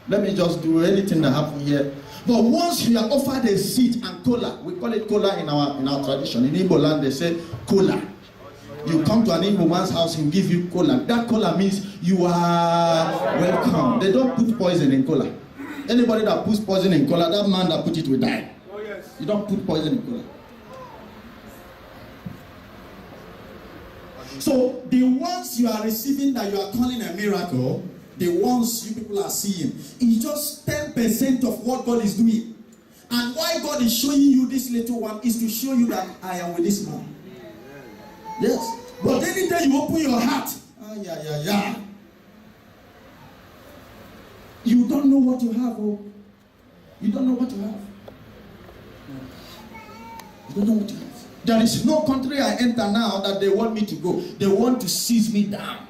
Speaker 1: let me just do anything that happens here. But once you are offered a seat and cola, we call it cola in our tradition. In Igbo land, they say cola. You come to an Igbo man's house, he'll give you cola. That cola means you are welcome. They don't put poison in cola. Anybody that puts poison in cola, that man that put it will die.
Speaker 2: Oh, yes.
Speaker 1: You don't put poison in cola. So the ones you are receiving that you are calling a miracle, the ones you people are seeing, is just 10% of what God is doing. And why God is showing you this little one is to show you that I am with this man. Yes. But anytime you open your heart, you don't know what you have. Oh. You don't know what you have. You don't know what you have. There is no country I enter now that they want me to go. They want to seize me down.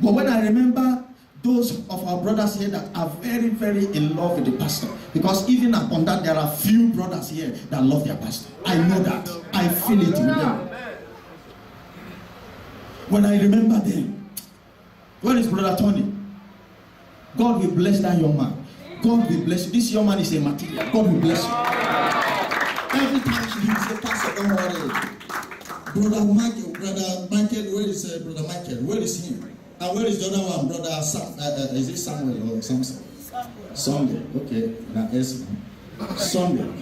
Speaker 1: But when I remember those of our brothers here that are very, very in love with the pastor, because even upon that, there are few brothers here that love their pastor. I know that. I feel it with them. When I remember them, where is Brother Tony? God will bless that young man. God will bless you. This young man is a material. God will bless you. Every time he say, Pastor, don't worry. Brother Michael, where is Brother Michael? Where is him? And where is the other one? Brother Sam, is it Samuel or Samson? Sunday. Okay. Now, yes. Sunday.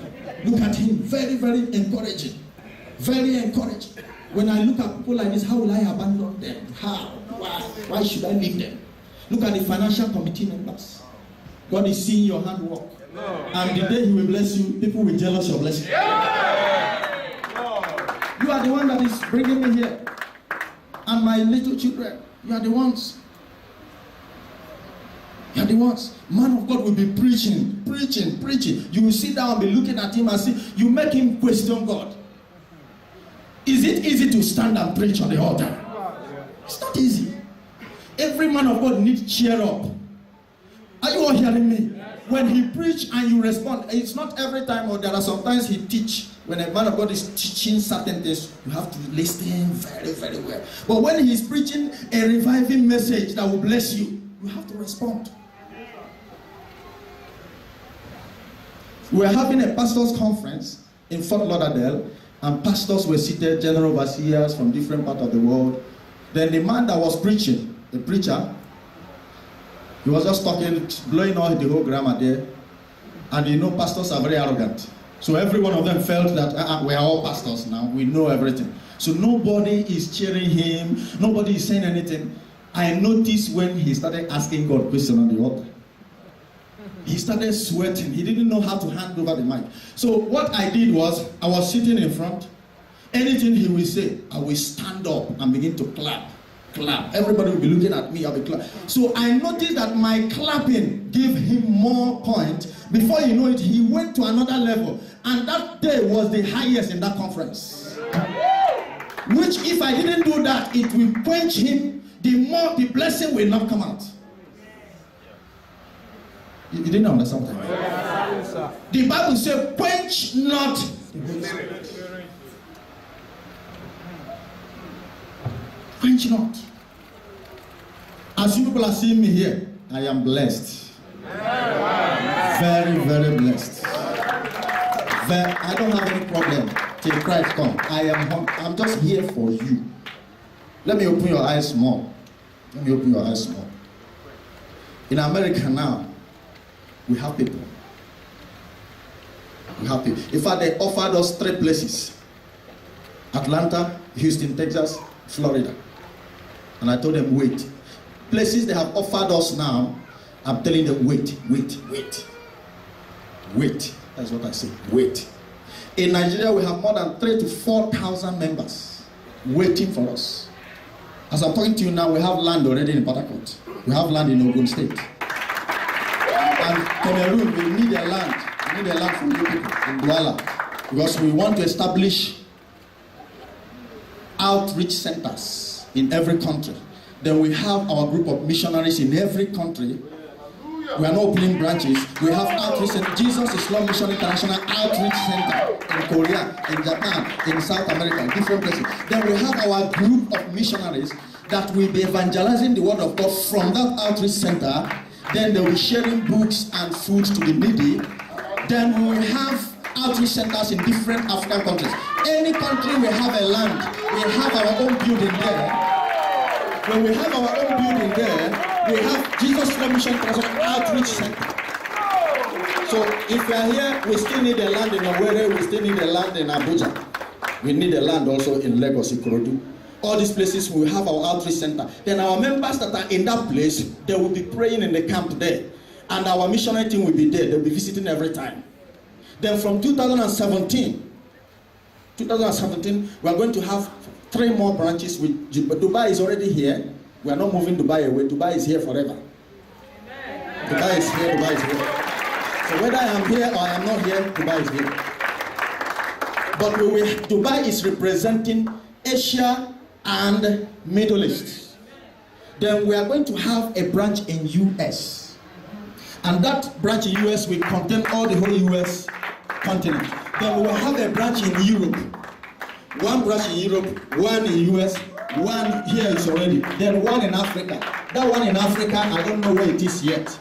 Speaker 1: Look at him. Very, very encouraging. Very encouraging. When I look at people like this, how will I abandon them? How? Why? Why should I leave them? Look at the financial committee members. God is seeing your handwork. And the day He will bless you, people will jealous your blessing. You are the one that is bringing me here. And my little children, you are the ones. You are the ones. Man of God will be preaching. You will sit down and be looking at him and see. You make him question God. Is it easy to stand and preach on the altar? It's not easy. Every man of God needs cheer up. Are you all hearing me? When he preach and you respond, it's not every time, or there are sometimes he teach. When a man of God is teaching certain things, you have to listen very, very well. But when he is preaching a reviving message that will bless you, you have to respond. We were having a pastors' conference in Fort Lauderdale, and pastors were seated, general overseers from different parts of the world. Then the man that was preaching, the preacher, he was just talking, blowing out the whole grammar there. And you know, pastors are very arrogant. So every one of them felt that we are all pastors now. We know everything. So nobody is cheering him. Nobody is saying anything. I noticed when he started asking God questions on the altar. He started sweating. He didn't know how to hand over the mic. So what I did was, I was sitting in front. Anything he will say, I will stand up and begin to clap. Everybody will be looking at me. I'll be clapping. So I noticed that my clapping gave him more points. Before you know it, he went to another level. And that day was the highest in that conference. Which, if I didn't do that, it will quench him. The blessing will not come out. You didn't understand that? The Bible says, quench not the Holy Spirit. Quench not. As you people are seeing me here, I am blessed. Very, very blessed. I don't have any problem till Christ comes. I'm just here for you. Let me open your eyes more. In America now, we have people. In fact, they offered us 3 places. Atlanta, Houston, Texas, Florida. And I told them, wait. Places they have offered us now, I'm telling them, wait. That's what I say, wait. In Nigeria, we have more than 3,000 to 4,000 members waiting for us. As I'm talking to you now, we have land already in Port Harcourt. We have land in Ogun State. And Cameroon, we need a land. We need a land for you people in Douala. Because we want to establish outreach centers in every country. Then we have our group of missionaries in every country. We are not opening branches. We have outreach center, Jesus Islam Mission International Outreach Center in Korea, in Japan, in South America, different places. Then we have our group of missionaries that will be evangelizing the word of God from that outreach center. Then they will be sharing books and food to the needy. Then we will have outreach centers in different African countries. Any country we have a land, we have our own building there. When we have our own building there, we have Jesus Flow Mission Outreach Center. So if we are here, we still need a land in Owerri, we still need a land in Abuja. We need a land also in Lagos, Ikorodu. All these places we have our outreach center. Then our members that are in that place, they will be praying in the camp there. And our missionary team will be there. They'll be visiting every time. Then from 2017, we are going to have 3 more branches. Dubai is already here. We are not moving Dubai away. Dubai is here forever. Dubai is here, Dubai is here. So whether I am here or I am not here, Dubai is here. But Dubai is representing Asia and Middle East. Then we are going to have a branch in US. And that branch in US will contain all the whole US continent. Then we will have a branch in Europe. 1 branch in Europe, 1 in US, 1 here is already. Then 1 in Africa. That one in Africa, I don't know where it is yet.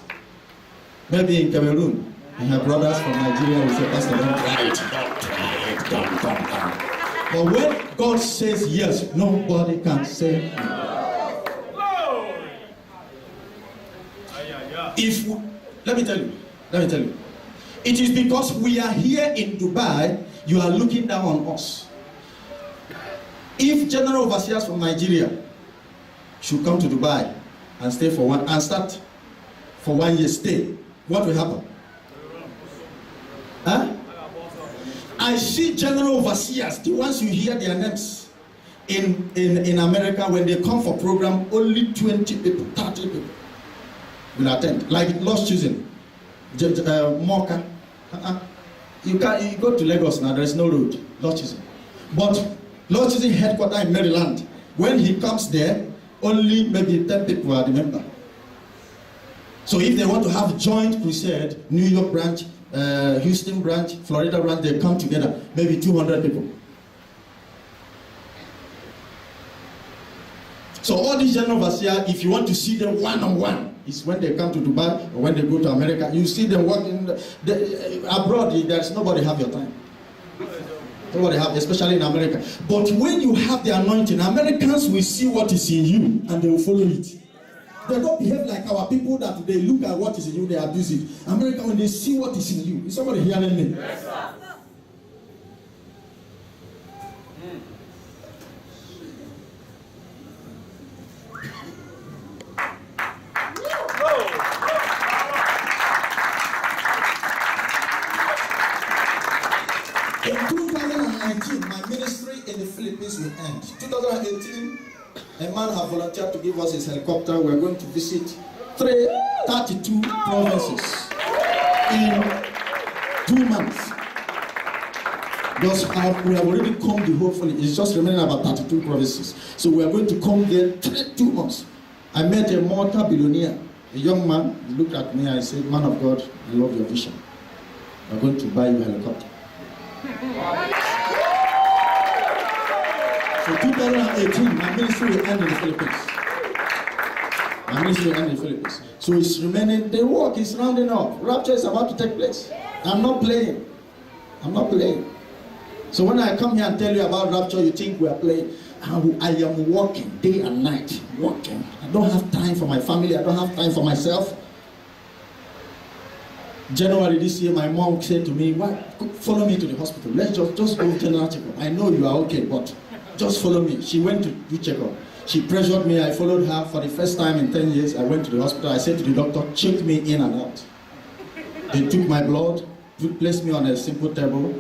Speaker 1: Maybe in Cameroon. And her brothers from Nigeria will say, Pastor, don't try it, don't. But when God says yes, nobody can say no. Let me tell you. It is because we are here in Dubai, you are looking down on us. If general overseers from Nigeria should come to Dubai and stay for start for 1 year stay, what will happen? Huh? I see general overseers, the ones you hear their names in America, when they come for program, only 20 people, 30 people will attend. Like Lost Choosing, Mocha. You go to Lagos now, there is no road, Lost Choosing. But Lost Choosing headquarters in Maryland, when he comes there, only maybe 10 people are the member. So if they want to have joint crusade, New York branch, Houston branch, Florida branch, they come together, maybe 200 people. So all these general overseers, if you want to see them one-on-one, is when they come to Dubai or when they go to America. You see them working abroad. There's nobody have your time. Nobody have, especially in America. But when you have the anointing, Americans will see what is in you and they will follow it. They don't behave like our people that they look at what is in you, they abuse it. America, when they see what is in you, is somebody hearing me? Yes, sir. In 2019, my ministry in the Philippines will end. 2018, a man has volunteered to give us his helicopter. We are going to visit 32 provinces in 2 months. We have already come the whole Philippines. It's just remaining about 32 provinces. So we are going to come there 2 months. I met a multi-billionaire, a young man. He looked at me and I said, "Man of God, I love your vision. I'm going to buy you a helicopter." So 2018, my ministry will end in the Philippines. So it's remaining, the work is rounding up. Rapture is about to take place. I'm not playing. So when I come here and tell you about rapture, you think we are playing. I am working day and night, working. I don't have time for my family. I don't have time for myself. January this year, my mom said to me, "Why? Follow me to the hospital. Let's just go general checkup. I know you are okay, but just follow me." She went to do checkup. She pressured me. I followed her for the first time in 10 years. I went to the hospital. I said to the doctor, "Check me in and out." They took my blood, placed me on a simple table,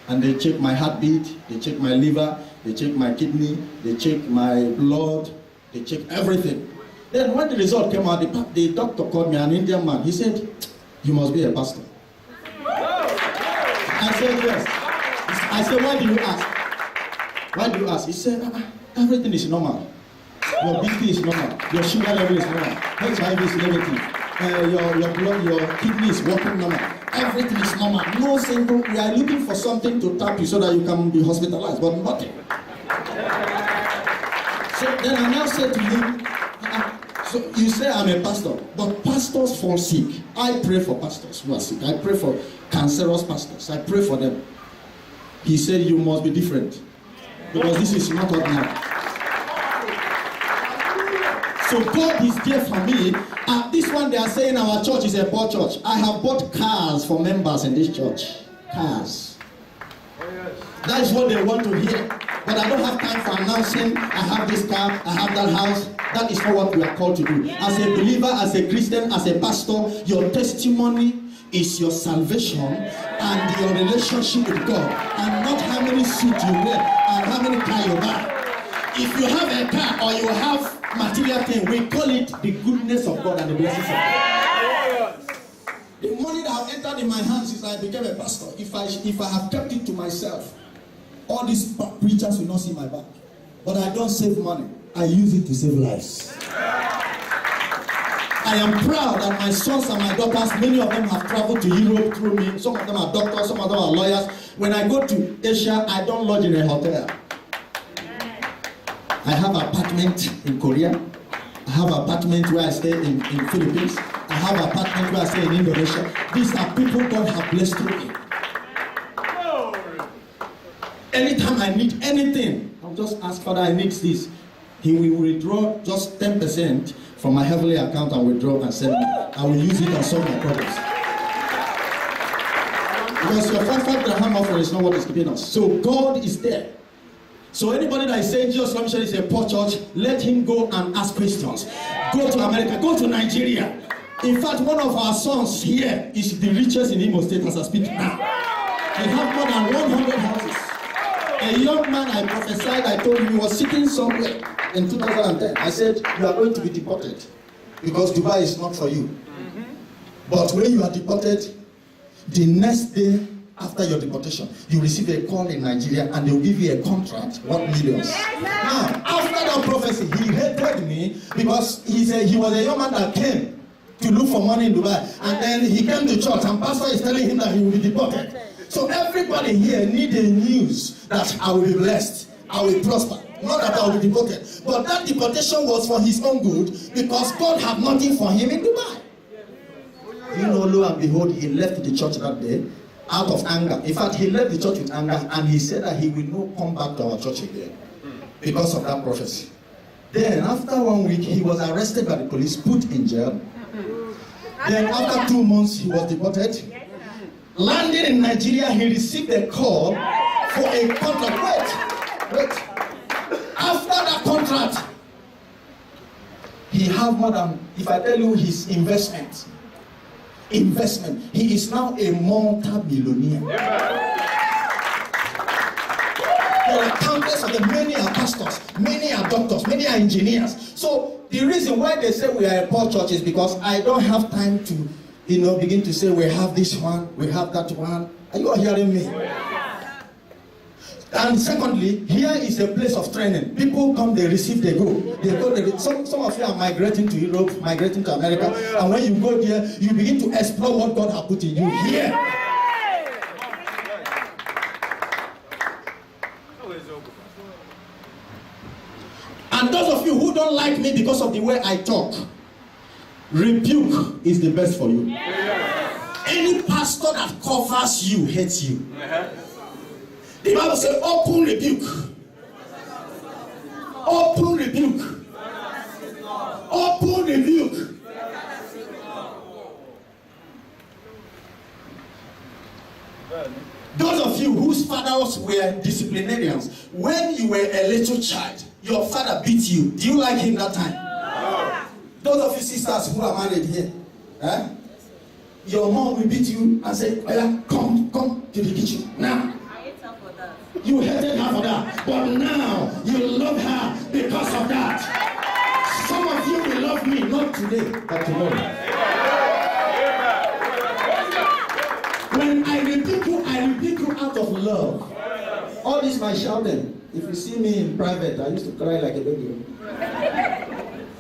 Speaker 1: and they checked my heartbeat. They checked my liver. They checked my kidney. They checked my blood. They checked everything. Then when the result came out, the doctor called me, an Indian man. He said, "You must be a pastor." I said, "Yes." I said, "Why do you ask?" "Why do you ask?" He said, "Everything is normal. Your BP is normal. Your sugar level is normal. HIV is negative. Your blood, your kidney is working normal. Everything is normal. No single. We are looking for something to tap you so that you can be hospitalized, but nothing." So then I now said to him, So you say I'm a pastor, but pastors fall sick. I pray for pastors who are sick. I pray for cancerous pastors. I pray for them. He said you must be different because this is not ordinary. So God is there for me. This one they are saying our church is a poor church. I have bought cars for members in this church. Cars. That is what they want to hear. But I don't have time for announcing, I have this car, I have that house. That is not what we are called to do. As a believer, as a Christian, as a pastor, your testimony is your salvation and your relationship with God. And not how many suits you wear and how many cars you buy. If you have a car or you have material thing, we call it the goodness of God and the blessings of God. The money that have entered in my hands since I became a pastor, if I have kept it to myself, all these preachers will not see my back. But I don't save money. I use it to save lives. I am proud that my sons and my daughters, many of them have traveled to Europe through me. Some of them are doctors, some of them are lawyers. When I go to Asia, I don't lodge in a hotel. I have an apartment in Korea. I have an apartment where I stay in Philippines. I have an apartment where I stay in Indonesia. These are people God have blessed through me. Anytime I need anything, I'll just ask Father, I need this. He will withdraw just 10% from my heavenly account and withdraw and send me. I will use it and solve my problems. Because your 5 dirham offering is not what is keeping us. So God is there. So anybody that is saying Jesus Mission is a poor church, let him go and ask questions. Go to America, go to Nigeria. In fact, one of our sons here is the richest in Imo State as I speak now. He have more than 100 houses. A young man I prophesied, I told him he was sitting somewhere in 2010. I said, you are going to be deported because Dubai is not for you. But when you are deported, the next day after your deportation, you receive a call in Nigeria and they will give you a contract worth millions. Now, after that prophecy, he hated me because he was a young man that came to look for money in Dubai. And then he came to church and pastor is telling him that he will be deported. So everybody here needs a news that I will be blessed, I will prosper. Not that I will be deported. But that deportation was for his own good because God had nothing for him in Dubai. You know, lo and behold, he left the church that day out of anger. In fact, he left the church with anger and he said that he will not come back to our church again because of that prophecy. Then after 1 week, he was arrested by the police, put in jail. Then after 2 months, he was deported. Landing in Nigeria, he received a call for a contract. Wait. After that contract, he had more than, if I tell you his investment, he is now a multi-millionaire. There are countless of them. Many are pastors, many are doctors, many are engineers. So the reason why they say we are a poor church is because I don't have time to begin to say we have this one, we have that one. Are you all hearing me? And secondly, here is a place of training. People come, they receive, they go. Some of you are migrating to Europe, migrating to America, and when you go there, you begin to explore what God has put in you here. And those of you who don't like me because of the way I talk, rebuke is the best for you. Any pastor that covers you hates you. The Bible says open rebuke. Open rebuke. Open rebuke. Those of you whose fathers were disciplinarians, when you were a little child, your father beat you. Do you like him that time? Those of you sisters who are married here, your mom will beat you and say, come to the kitchen now. You hated her for that, but now you love her because of that. Some of you will love me, not today, but tomorrow. When I rebuke you out of love. All this my shouting. If you see me in private, I used to cry like a baby.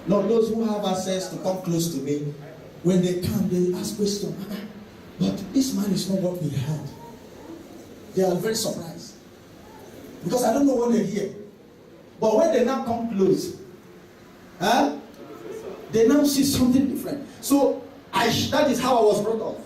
Speaker 1: No, those who have access to come close to me, when they come, they ask questions. But this man is not what we had. They are very surprised. Because I don't know what they hear. But when they now come close, They now see something different. So that is how I was brought up.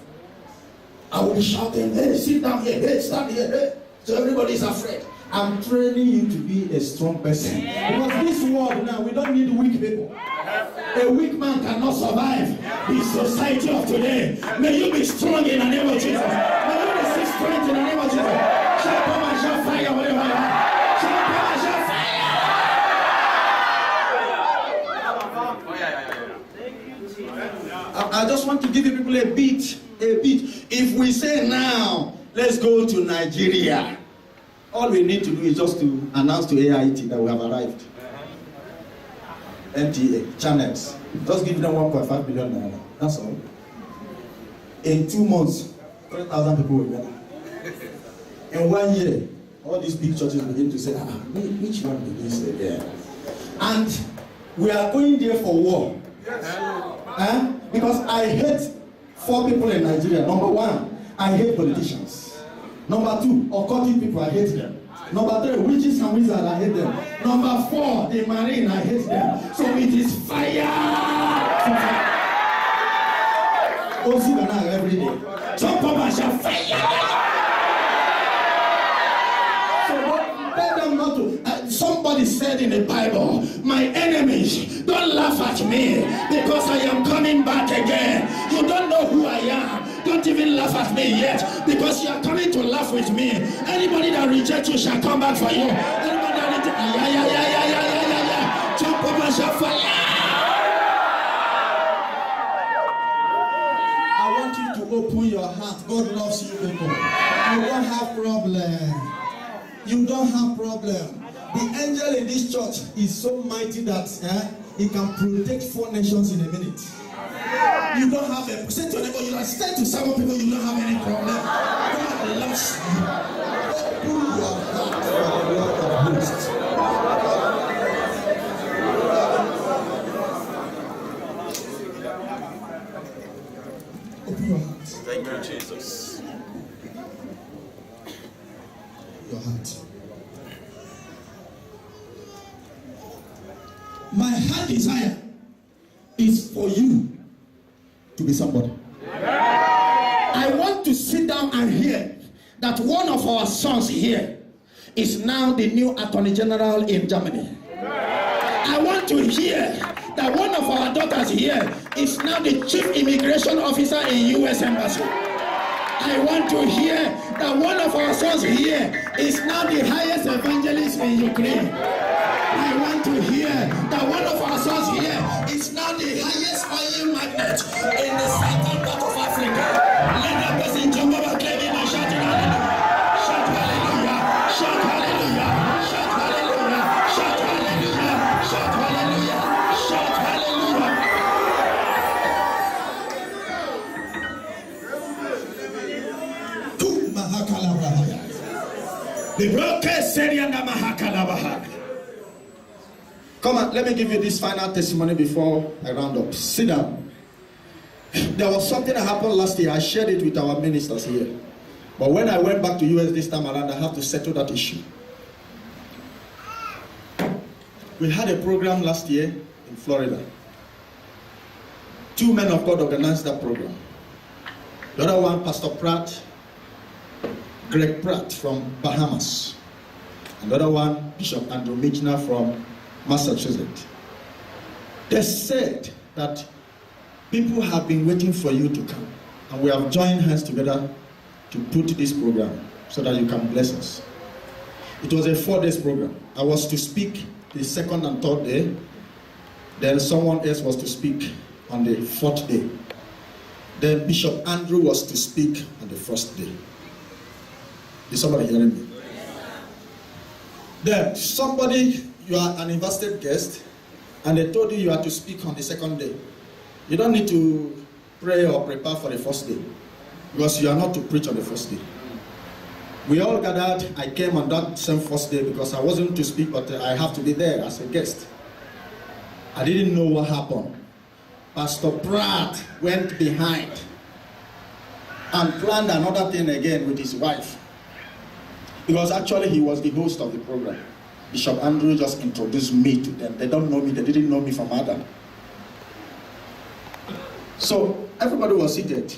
Speaker 1: I will be shouting, hey, sit down here, hey, stand here, hey. So everybody is afraid. I'm training you to be a strong person. Because this world now, we don't need weak people. A weak man cannot survive the society of today. May you be strong in the name of Jesus. May you receive strength in the name of Jesus. Shall come and shall fire whatever you are. Shall come and shall fire. I just want to give you people a beat. If we say now, let's go to Nigeria, all we need to do is just to announce to AIT that we have arrived. NTA, channels. Just give them 1.5 billion naira. That's all. In 2 months, 3,000 people will gather. In 1 year, all these big churches begin to say, which one did they say there? And we are going there for war. Yes. Because I hate 4 people in Nigeria. Number 1, I hate politicians. Number 2, occultic people, I hate them. Number 3, witches and wizards, I hate them. Number 4, the marine, I hate them. So it is fire. Ozibana every day. Jump up and shout fire. So tell them not to. Somebody said in the Bible, my enemies, don't laugh at me because I am coming back again. You don't know who I am. Don't even laugh at me yet because you are coming to laugh with me. Anybody that rejects you shall come back for you. Anybody that rejects jump up and shout fire. I want you to open your heart. God loves you people. You don't have problem. You don't have problem. The angel in this church is so mighty that he can protect 4 nations in a minute. You don't have a say to your neighbor, you are say to some people you don't have any problem. God loves you. Open your heart for the Lord of hosts. Open your heart.
Speaker 2: Thank you, Jesus.
Speaker 1: Your heart. My heart desire is for you to be somebody. I want to sit down and hear that one of our sons here is now the new Attorney General in Germany. I want to hear that one of our daughters here is now the Chief Immigration Officer in U.S. Embassy. I want to hear that one of our sons here is now the highest evangelist in Ukraine. I want to hear that one of our sons here is now the highest oil magnet in the southern part of Africa. Let that person jump up and claim him and shout hallelujah. Shout hallelujah. Shout hallelujah. Shout hallelujah. Shout hallelujah. Shout hallelujah. Shout hallelujah. Tu mahakalabrahaya. The broken serianda mahakalabrahaya. Come on, let me give you this final testimony before I round up. Sit down. There was something that happened last year. I shared it with our ministers here. But when I went back to US this time around, I have to settle that issue. We had a program last year in Florida. 2 men of God organized that program. The other one, Pastor Pratt, Greg Pratt from Bahamas. And the other one, Bishop Andrew Michener from Massachusetts. They said that people have been waiting for you to come, and we have joined hands together to put this program so that you can bless us. It was a 4-day program. I was to speak the 2nd and 3rd day, then someone else was to speak on the 4th day. Then Bishop Andrew was to speak on the 1st day. Is somebody hearing me? Then somebody, you are an invited guest, and they told you are to speak on the 2nd day. You don't need to pray or prepare for the 1st day, because you are not to preach on the 1st day. We all gathered. I came on that same 1st day because I wasn't to speak, but I have to be there as a guest. I didn't know what happened. Pastor Pratt went behind and planned another thing again with his wife, because actually he was the host of the program. Bishop Andrew just introduced me to them. They don't know me. They didn't know me from Adam. So everybody was seated.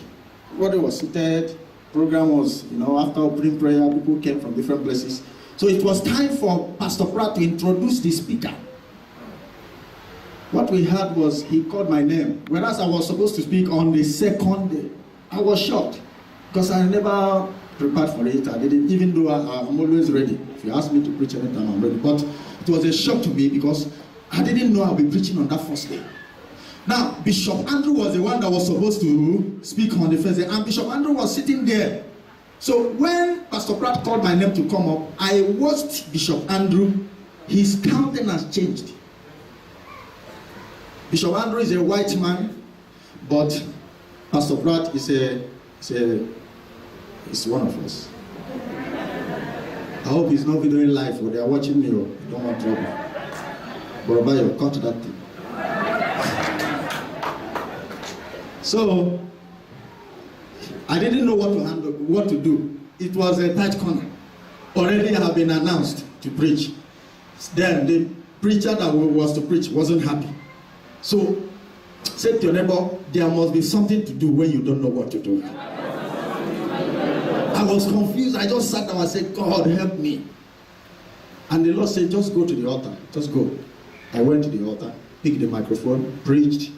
Speaker 1: Everybody was seated. Program was, after opening prayer, people came from different places. So it was time for Pastor Pratt to introduce the speaker. What we had was he called my name. Whereas I was supposed to speak on the second day. I was shocked because I never prepared for it. I didn't, even though I'm always ready. If you ask me to preach anytime, I'm ready. But it was a shock to me because I didn't know I'll be preaching on that first day. Now, Bishop Andrew was the one that was supposed to speak on the first day, and Bishop Andrew was sitting there. So when Pastor Pratt called my name to come up, I watched Bishop Andrew. His countenance changed. Bishop Andrew is a white man, but Pastor Pratt is one of us. I hope he's not videoing live, or they are watching me, or don't want trouble. Borobayo, cut that thing. So I didn't know what to do. It was a tight corner. Already I have been announced to preach. Then the preacher that was to preach wasn't happy. So said to your neighbor, there must be something to do when you don't know what to do. I was confused. I just sat down and said, God, help me. And the Lord said, just go to the altar. Just go. I went to the altar, picked the microphone, preached,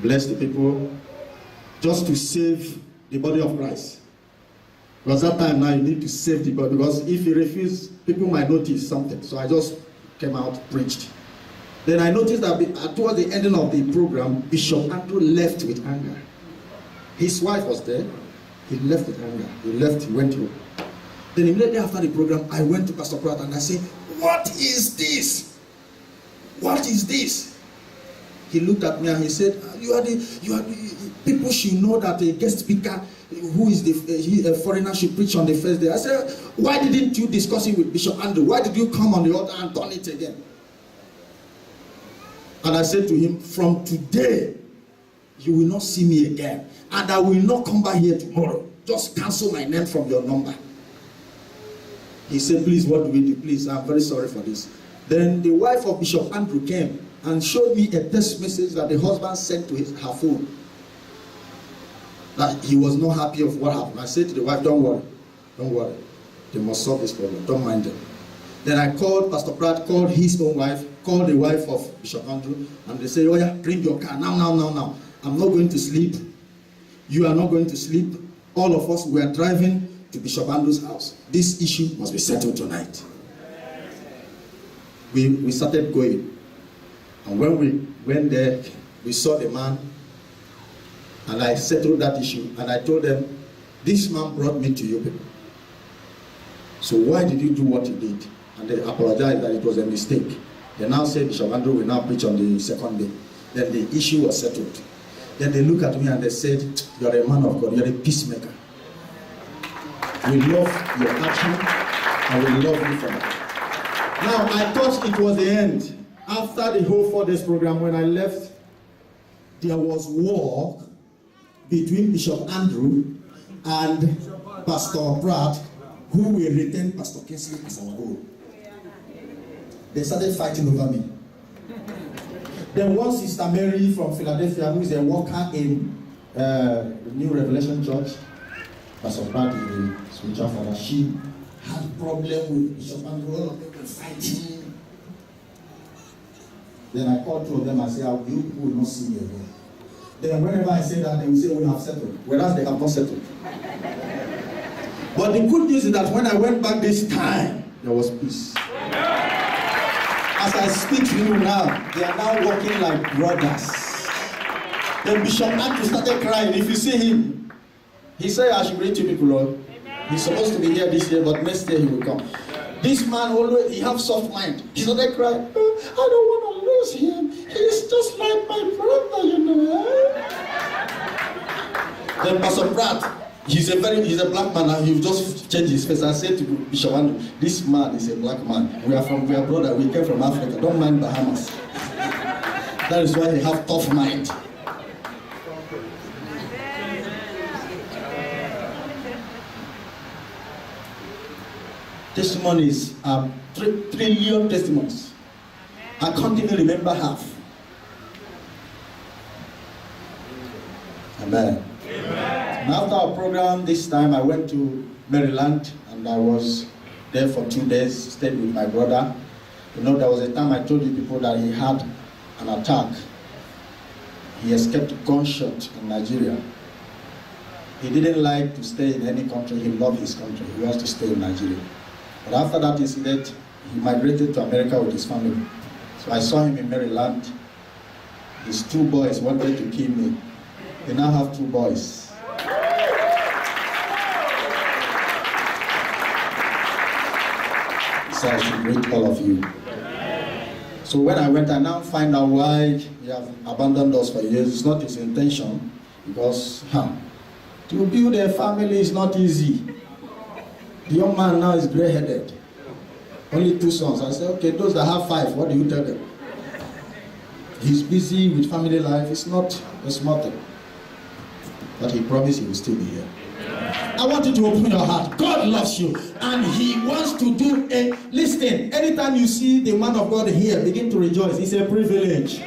Speaker 1: blessed the people, just to save the body of Christ. Because that time now you need to save the body, because if you refuse, people might notice something. So I just came out, preached. Then I noticed that towards the ending of the program, Bishop Andrew left with anger. His wife was there. He left with anger. He left, he went home. Then immediately after the program, I went to Pastor Pratt and I said, what is this? What is this? He looked at me and he said, you are the people should know that a guest speaker who is a foreigner should preach on the first day. I said, why didn't you discuss it with Bishop Andrew? Why did you come on the altar and turn it again? And I said to him, from today, you will not see me again. And I will not come back here tomorrow. Just cancel my name from your number. He said, please, what do we do? Please, I'm very sorry for this. Then the wife of Bishop Andrew came and showed me a text message that the husband sent to her phone. That he was not happy of what happened. I said to the wife, don't worry. Don't worry. They must solve this problem. Don't mind them. Then I called Pastor Pratt, called his own wife, called the wife of Bishop Andrew, and they said, oh yeah, bring your car. Now. I'm not going to sleep. You are not going to sleep. All of us, we are driving to Bishop Andrew's house. This issue must be settled tonight. We started going. And when we went there, we saw the man, and I settled that issue, and I told them, this man brought me to you people. So why did you do what you did? And they apologized that it was a mistake. They now said Bishop Andrew will now preach on the second day. Then the issue was settled. Then they looked at me and they said, you're a man of God, you're a peacemaker. We love your action, and we love you for that. Now, I thought it was the end. After the whole 4 days program, when I left, there was war between Bishop Andrew and Pastor Pratt, who will retain Pastor Kingsley as our own. They started fighting over me. Then one Sister Mary from Philadelphia, who is a worker in the New Revelation Church, Pastor Pratt is the spiritual father, she had a problem with Bishop Andrew. All of them were fighting. Then I called 2 of them and said, you people will not see me again. Then whenever I say that, they will say, we have settled. Whereas they have not settled. But the good news is that when I went back this time, there was peace. As I speak to you now, they are now walking like brothers. Then Bishop Andrew started crying. If you see him, he said, I should bring 2 people, Lord. He's supposed to be here this year, but next year he will come. This man always, he has soft mind. He started crying, oh, I don't want to lose him. He's just like my brother, you know. Then Pastor Pratt, he's a black man, and he just changed his face. I said to Bishop Andrew, this man is a black man. We are brother, we came from Africa. Don't mind Bahamas. That is why he have tough mind. Testimonies are 3 trillion testimonies. I can't even remember half. Amen. And after our program this time, I went to Maryland and I was there for 2 days, stayed with my brother. You know, there was a time I told you people that he had an attack. He escaped gunshot in Nigeria. He didn't like to stay in any country. He loved his country. He wants to stay in Nigeria. But after that incident, he migrated to America with his family. So I saw him in Maryland. His 2 boys wanted to kill me. They now have 2 boys. So I should greet all of you. So when I went, I now find out why he have abandoned us for years. It's not his intention, because to build a family is not easy. The young man now is gray-headed. Only 2 sons. I said, okay, those that have 5, what do you tell them? He's busy with family life. It's not a small thing. But he promised he will still be here. I want you to open your heart. God loves you and he wants to do a... Listen, anytime you see the man of God here, begin to rejoice. It's a privilege.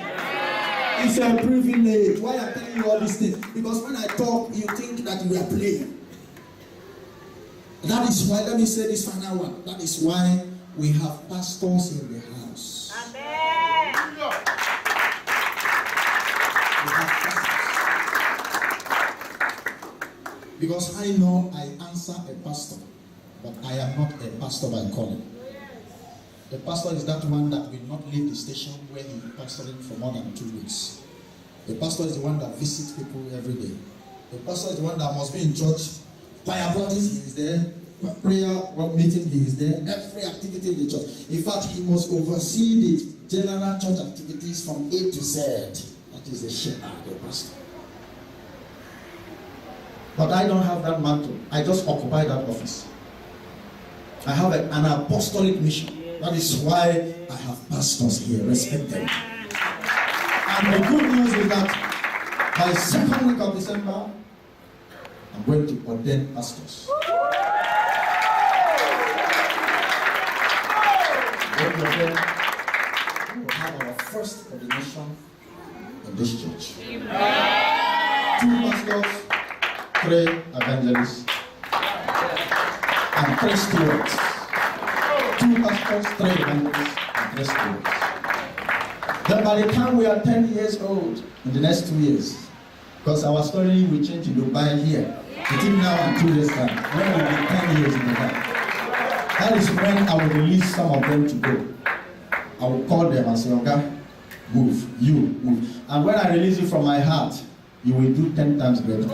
Speaker 1: It's a privilege. Why I'm telling you all these things? Because when I talk, you think that we are playing. That is why, let me say this final one. That is why we have pastors in the house.
Speaker 2: Amen.
Speaker 1: We have pastors. Because I know I answer a pastor, but I am not a pastor by calling. The pastor is that one that will not leave the station where he is pastoring for more than 2 weeks. The pastor is the one that visits people every day. The pastor is the one that must be in church. Choir practice, he is there. Prayer meeting, he is there. Every activity in the church. In fact, he must oversee the general church activities from A to Z. That is the shepherd, the pastor. But I don't have that mantle. I just occupy that office. I have an apostolic mission. That is why I have pastors here. Respect them. And the good news is that by 2nd week of December, I'm going to ordain pastors. We will have our first ordination in this church. 2 pastors, 3 evangelists, and 3 stewards. 2 pastors, 3 evangelists, and 3 stewards. Then by the time we are 10 years old, in the next 2 years, because our story will change in Dubai here, between now and 2 years time, when we will be 10 years in Dubai. That is when I will release some of them to go. I will call them and say, okay, move, you move. And when I release you from my heart, you will do 10 times better. So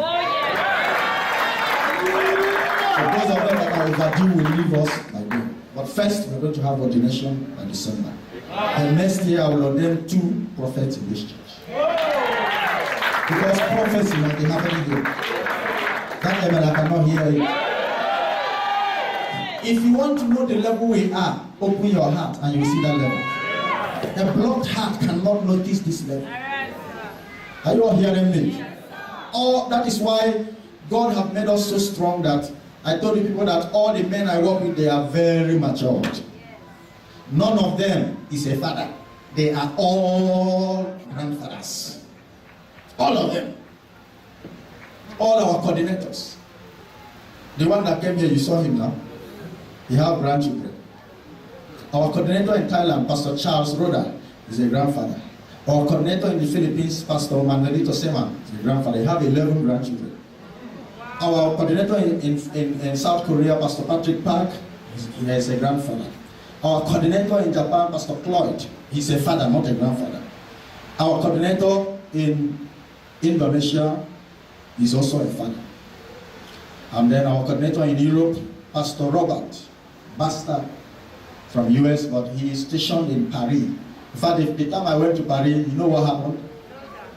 Speaker 1: those of them that are overdue will leave us by then. But first, we're going to have ordination by December. And next year, I will ordain 2 prophets in this church. Because prophecy might be happening here. That level I cannot hear it. If you want to know the level we are, open your heart and you will see that level. A blocked heart cannot notice this level. Are you all hearing me? Oh, that is why God have made us so strong that I told you people that all the men I work with, they are very matured. None of them is a father. They are all grandfathers. All of them. All our coordinators. The one that came here, you saw him now. He have grandchildren. Our coordinator in Thailand, Pastor Charles Roda, is a grandfather. Our coordinator in the Philippines, Pastor Manuelito Seman, is a grandfather. He have 11 grandchildren. Our coordinator in South Korea, Pastor Patrick Park, he is a grandfather. Our coordinator in Japan, Pastor Cloyd, he's a father, not a grandfather. Our coordinator in Indonesia is also a father. And then our coordinator in Europe, Pastor Robert Basta from US, but he is stationed in Paris. In fact, the time I went to Paris, you know what happened?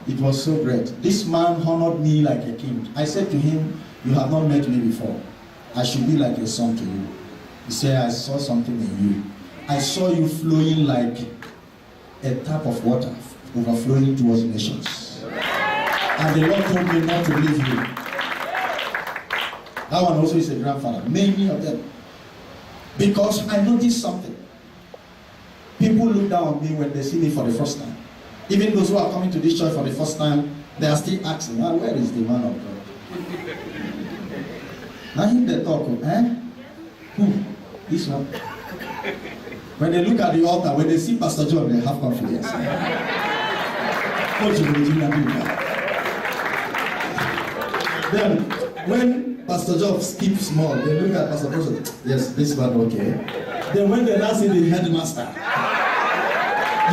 Speaker 1: It was so great. This man honored me like a king. I said to him, you have not met me before. I should be like a son to you. He said, I saw something in you. I saw you flowing like a tap of water, overflowing towards nations. And the Lord told me not to leave you. That one also is a grandfather. Many of them. Because I noticed something. People look down on me when they see me for the first time. Even those who are coming to this church for the first time, They are still asking, ah, where is the man of God? Now him they talk, eh? Who? This one. When they look at the altar, when they see Pastor John, they have confidence. Then, when Pastor John skips small, they look at Pastor John. Yes, this one okay. Then when they now see the headmaster,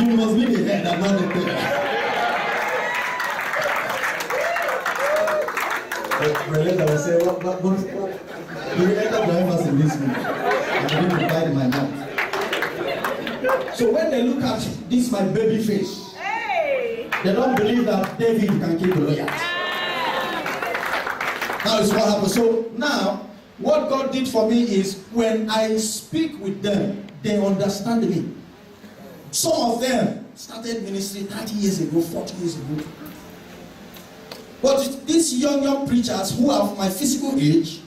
Speaker 1: you must be the head and not the tail. My leader will say, what? You enter drivers in this room. I'm going to bite my mouth. So when they look at this, my baby face, they don't believe that David can keep Goliath. That is what happened. So now, what God did for me is when I speak with them, they understand me. Some of them started ministry 30 years ago, 40 years ago. But these young preachers who are of my physical age,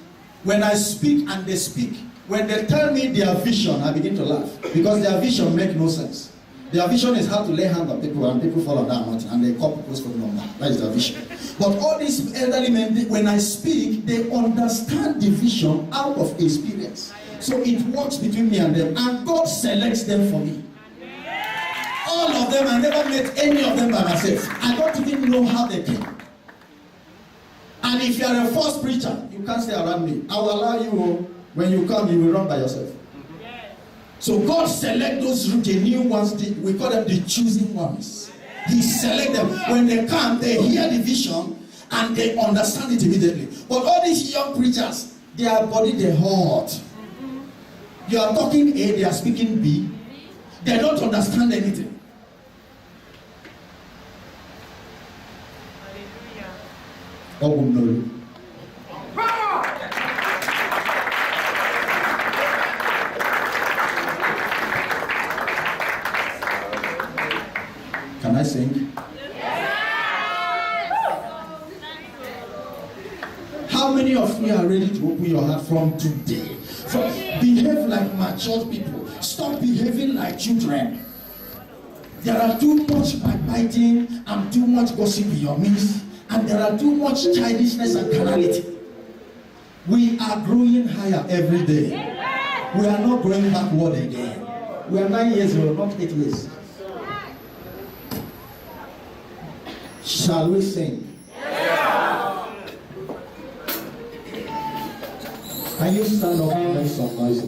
Speaker 1: when I speak and they speak, when they tell me their vision, I begin to laugh. Because their vision makes no sense. Their vision is how to lay hands on people and people fall on that mountain and they call people's phone number. That is their vision. But all these elderly men, when I speak, they understand the vision out of experience. So it works between me and them. And God selects them for me. All of them, I never met any of them by myself. I don't even know how they came. And if you are a false preacher, you can't stay around me. I will allow you, when you come, you will run by yourself. So God select those genuine ones, we call them the choosing ones. He select them. When they come, they hear the vision and they understand it immediately. But all these young preachers, their body, they hurt. You are talking A, they are speaking B. They don't understand anything. God will know you. Can I sing? How many of you are ready to open your heart from today? Behave like mature people. Stop behaving like children. There are too much backbiting and too much gossip in your midst. And there are too much childishness and carnality. We are growing higher every day. We are not going backward again. We are 9 years old, not 8 years. Shall we sing? Can you stand up and make some noise?